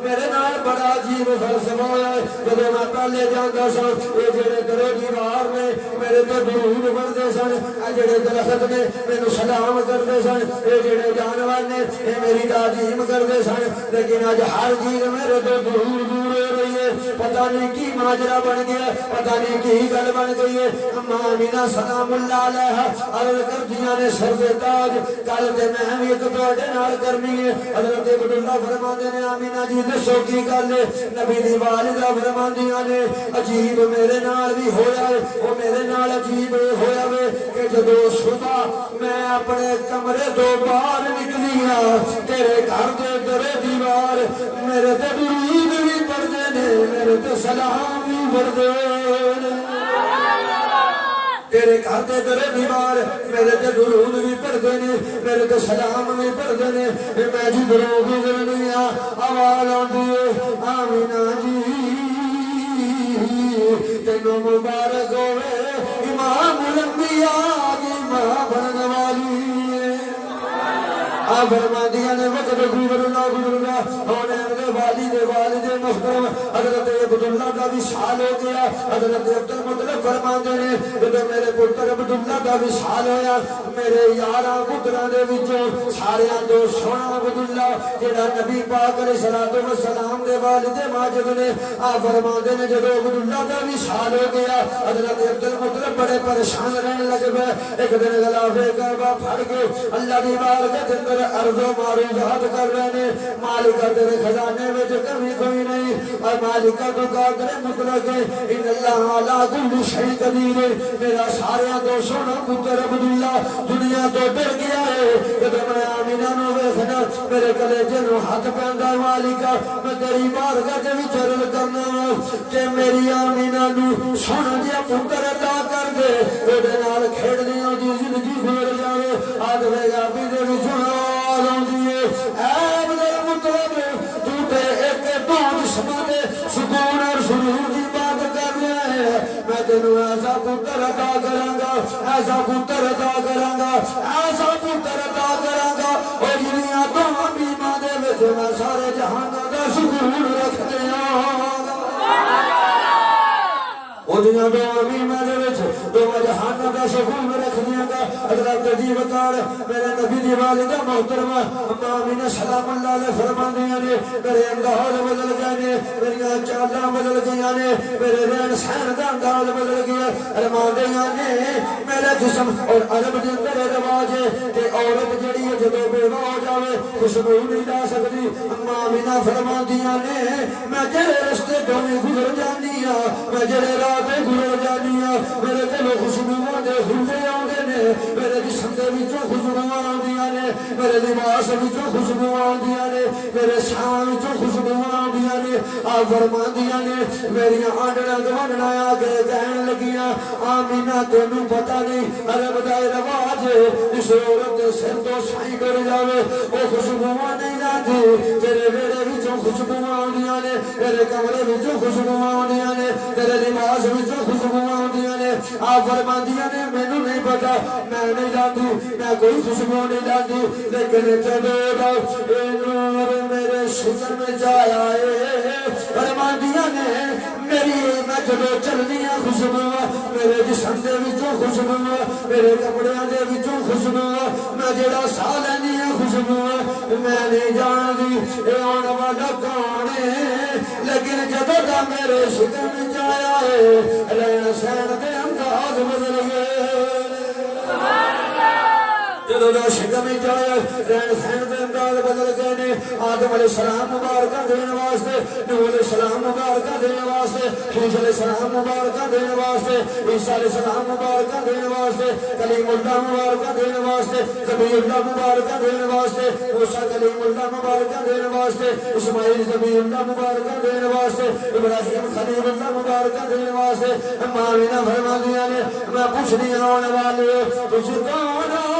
میرے نال بڑا عجیب فلسفہ ہویا ہے۔ جدو میں پہلے جاندا سا یہ جڑے درو دیوار نے میرے تے درود پڑھدے سن، اے جڑے درخت نے مینوں سلام کردے سن، اے جڑے جانور نے اے میری تعظیم کردے سن، لیکن اج ہر چیز میرے تو دور دور ہو رہی ہے۔ پتہ نہیں کی ماجرا بن گیا، پتہ نہیں کی گل بن گئی ہے۔ آمینہ سلام اللہ علیہا عرض کردیاں نے سر دے تاج گل تے میں بھی ایک تواڈے نال کرنی ہے۔ حضرت عبداللہ فرماندے نے آمینہ جی دسو کی گل ہے؟ نبی دی والدہ فرماندیاں نے عجیب میرے نال بھی ہویا ہے، وہ میرے نال عجیب ہویا ہے کہ جدو صبح میں اپنے کمرے تو باہر نکلی ہاں تیرے گھر دے درے دیوار میرے تے درود بھی پڑھدے نے، میرے تے سلام بھی پڑھدے نے، تیرے گھر دے درے دیوار میرے تے درود بھی پڑھدے نے، میرے تے سلام بھی پڑھدے نے۔ میں جدھروں گزرنی ہاں آواز آندی ہے آمینہ جی تینوں مبارک ہوئے امام الانبیاء کی ماں بننے والی ہے۔ آپ فرماندیاں نے وقت گزرنا گزرنا ہونے والد محترم حضرت عبداللہ کا وصال ہو گیا۔ حضرت عبدالمطلب فرماندے نے جدوں میرے پتر عبداللہ کا وصال ہویا میرے 11 پتراں دے وچوں ساریاں تو سونا عبداللہ جڑا نبی پاک علیہ الصلوۃ والسلام دے والد ماجد نے۔ آپ فرماندے نے جدوں عبداللہ کا وصال ہو گیا حضرت عبدالمطلب بڑے پریشان رہنے لگ پئے۔ ایک دن غلاف کعبہ پھڑ کے اللہ دی بارگاہ دے اندر عرض و معروضات کر رہے نے، مالکہ تیرے خزانے وچ کمی کوئی نہیں، اور مالکہ تو قادر مطلق ہے، ان اللہ علی کل شیء قدیر۔ میرا سارا تو سونا پتر عبداللہ دنیا تو ڈر گیا ہے، جدوں میں آمینہ نو ویکھنا میرے کلیجے نو ہاتھ پیندا مالکہ میں تیری بارگاہ دے وچ عرض کرنا کہ میری آمینہ نو سونا جیا پتر عطا کر دے، اودے نال کھیڈنیاں دی زندگی گزر جاوے۔ آدھے گا بھی دے وچ آواز آندی ہے اے میرے مطلب تو تے ایک دو جسماں دے سکون اور سرور دی بات کر رہا ہے، میں تینوں ایسا پتر عطا کراں گا، ایسا پتر عطا کراں گا، ایسا پتر عطا کراں گا او جنیاں دو بیماں دے وچ میں سارے جہان دا سکون رکھ دیاں گا۔ او جنیاں دو بیماں دے وچ دو جہان دا سکون رکھ دیاں گا حضرت عجیب کار میرے نبی دی والدہ محترمہ اما آمینہ سلام اللہ علیہ فرماندیاں نے میرے انداز بدل گئے نے میری چادر بدل گئیاں نے میرے رہن سہن دا انداز بدل گیا فرماندیاں نے میرے جسم اور عرب دے اندر رواج ہے کہ عورت جڑی ہے جدوں بیوہ ہو جاوے خوشبو نہیں لا سکتی اما آمینہ فرماندیاں نے میں جڑے رستے تو گزر جانی ہاں میں جڑے راہ تے گزر جانی ہاں میرے دل خوشبو دے ہلے آندے نے میرے جسم دے وچوں خوشبو آندیاں نے میرے لباس وچوں خوشبو آندیاں نے میرے ساں وچوں خوشبو آندیاں نے آ فرماندیاں نے میری آنڈڑاں گوانڈنا آ کے کہن لگیاں آمینہ تینوں پتہ نہیں عرب دا رواج اس عورت دے سر تو سائی کر جاوے او خوشبو نہیں لاندی تیرے ویڑے وچوں خوشبو آندیاں نے میرے کمرے وچوں خوشبو آندیاں نے تیرے لباس وچوں خوشبو آندیاں نے آ فرماندیاں نے مینوں نہیں پتا میں نہیں لاندی میں کوئی خوشبو نہیں لاندی لیکن جدوں اے نور میرے شکر میں جایا ہے فرماندیاں نے میری میں جدوں چلنی ہے خوشبو میرے جسم دے وچوں خوشبو میرے کپڑیاں دے وچوں خوشبو میں جڑا سا لینی ہے خوشبو میں نہیں جاندی اے آن والا کون ہے لیکن جدوں دا میرے شکر میں جایا ہے رہن سہن دے انداز بدل گئے جدوں دا شکر میں جایا رہن سہن دے انداز بدل گئے نے آدم علیہ السلام مبارکہ دینے واسطے نوح علیہ السلام مبارکہ دینے واسطے موسیٰ علیہ السلام مبارکہ دینے واسطے عیسیٰ علیہ السلام مبارکہ دینے واسطے کلیم اللہ مبارکہ دینے واسطے ذبیح اللہ مبارکہ دینے واسطے موسیٰ کلیم اللہ مبارکہ دینے واسطے اسماعیل ذبیح اللہ مبارکہ دینے واسطے ابراہیم خلیل اللہ مبارکہ دینے واسطے اما آمینہ فرماندیاں نے میں پوچھنی آنے والے تجھ کون ہو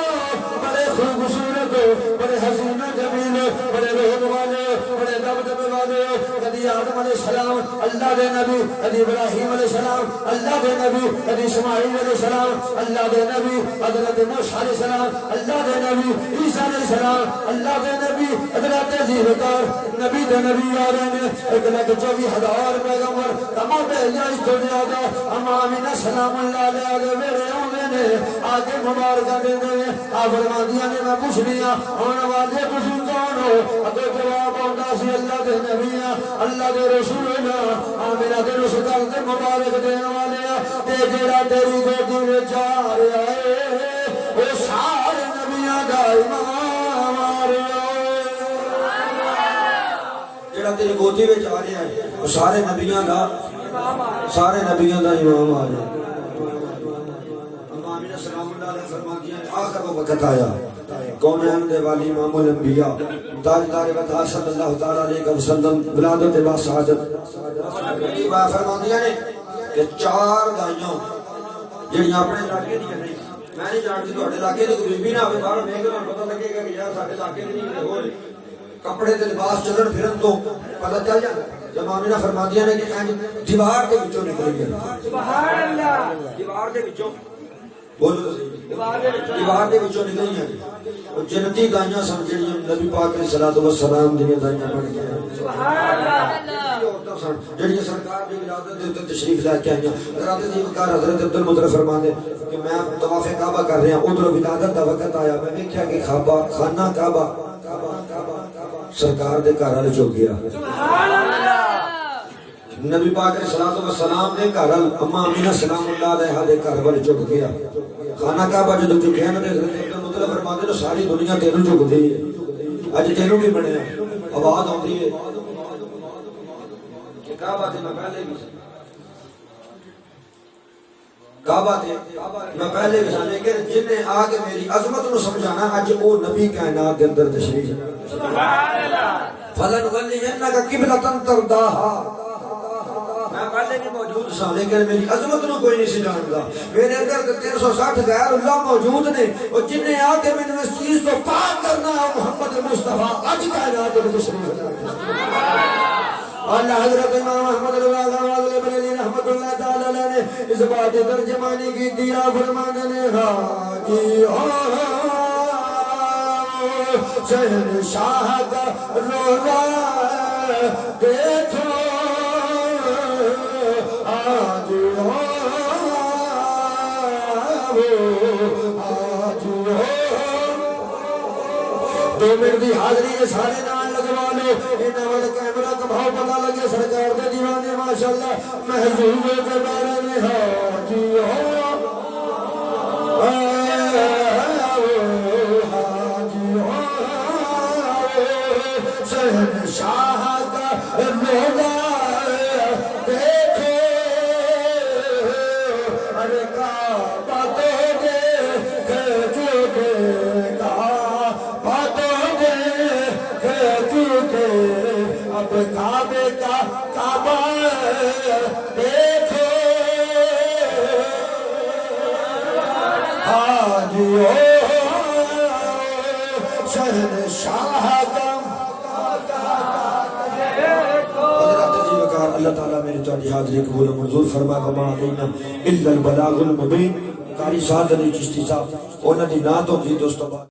بڑے خوبصورت بڑے حسین جمیل بڑے روح والے بڑے دبدبے والے کدی آدم علیہ السلام اللہ دے نبی کدی ابراہیم علیہ السلام اللہ دے نبی کدی اسماعیل علیہ السلام اللہ دے نبی حضرت موسیٰ علیہ السلام اللہ دے نبی عیسیٰ علیہ السلام اللہ دے نبی حضرت زیرکار نبی دے نبی آ رہے ہیں 1,24,000 پیغمبر تمام بھیجا اس تو زیادہ اما آمینہ سلام اللہ علیہ دے میرے آنے نے آگے مبارکہ دے دے آپ فرماندیاں نے میں پوچھنی آنے والے تسی کون ہو اگر جواب آندا سی اللہ دے نبی اللہ دے رسول آمینہ دے رسول دے مبارک دینے والے تے جیڑا تیری گودی وچ آ رہا ہے وہ سارے نبیاں دا امام آ رہا ہے جیڑا تیری گودی وچ آ رہا ہے وہ سارے نبیاں دا امام آ رہا ہے سلام اللہ علیہ فرماندیاں آخر وہ وقت آیا کونین دے والی امام الانبیاء تاجدار وطا صلی اللہ تعالیٰ علیہ وسلم ولادت با سعادت فرماندیاں نے کہ 4 گائیاں جڑیاں اپنے علاقے دی نہیں میں نہیں جانتی تواڈے علاقے دی کوئی بھی نہ ہوے باہر ویکھ کے پتہ لگے گا کہ یار ساڈے علاقے دی نہیں ہو کپڑے تے لباس چلن پھرن تو پتہ چل جاندا جب آمینہ فرماندیاں نے کہ انج دیوار دے وچوں نکل گیا سبحان اللہ دیوار دے وچوں بولو دیوار دے وچوں نکلی ہیں وہ جنتی گائیاں سن جڑیاں نبی پاک علیہ الصلوۃ والسلام دی گائیاں بن گئیں سبحان اللہ جڑیاں سرکار دی ولادت دے تے تشریف لے کے آئیاں حضرت زیوکار حضرت عبد المطلب فرماندے کہ میں طواف کعبہ کر رہا ہوں ادھر ولادت دا وقت آیا میں دیکھیا کہ کعبہ خانہ کعبہ سرکار دے گھر والے چوک گیا سبحان اللہ نبی پاک علیہ الصلوۃ والسلام دے گھر اما آمینہ سلام اللہ علیہا دے گھر والے چک گیا خانہ کعبہ جدوں چکیا نا تے مطلب فرماندے نے ساری دنیا تینوں چکدی ہے اج تینوں بھی بنیا آواز آندی ہے کہ کعبہ تے میں پہلے بھی کعبہ تے میں پہلے بھی لیکن جن نے آ کے میری عظمت نو سمجھانا اج او نبی کائنات دے اندر تشریف سبحان اللہ فلنولینک قبلۃ ترضاها میں پہلے نہیں موجود سا لیکن میری عظمت نو کوئی نہیں جانتا میرے اندر 360 غیر اللہ موجود نے اور جن نے آ کے میں اس چیز کو پاک کرنا ہے محمد مصطفیٰ اج کائنات میں تشریف اللہ حضرت امام احمد اللہ بریلوی رحمت اللہ تعالی علیہ نے اس بات ترجمانی کی دیا فرمانے نے حاجی شہنشاہ کا روزہ دیکھو آج 2 منٹ دی حاضری ہے سارے نال لگوا لو انہاں ول کیمرہ کبھاؤ پتہ لگے سرکار دے دیوانے ماشاءاللہ محظوظ کے بارے میں حاجی شہنشاہ کا روزہ دیکھو ارے کعبہ تو دیکھ چکے کعبہ تو دیکھ چکے اب کعبے کا کعبہ دیکھو حاجیو شہنشاہ کا اللہ تعالیٰ میری تواڈی حاضری قبول و منظور فرما وما علینا الا البلاغ المبین قاری سعد علی چشتی صاحب انہاں دی نعت ہوندی دوستو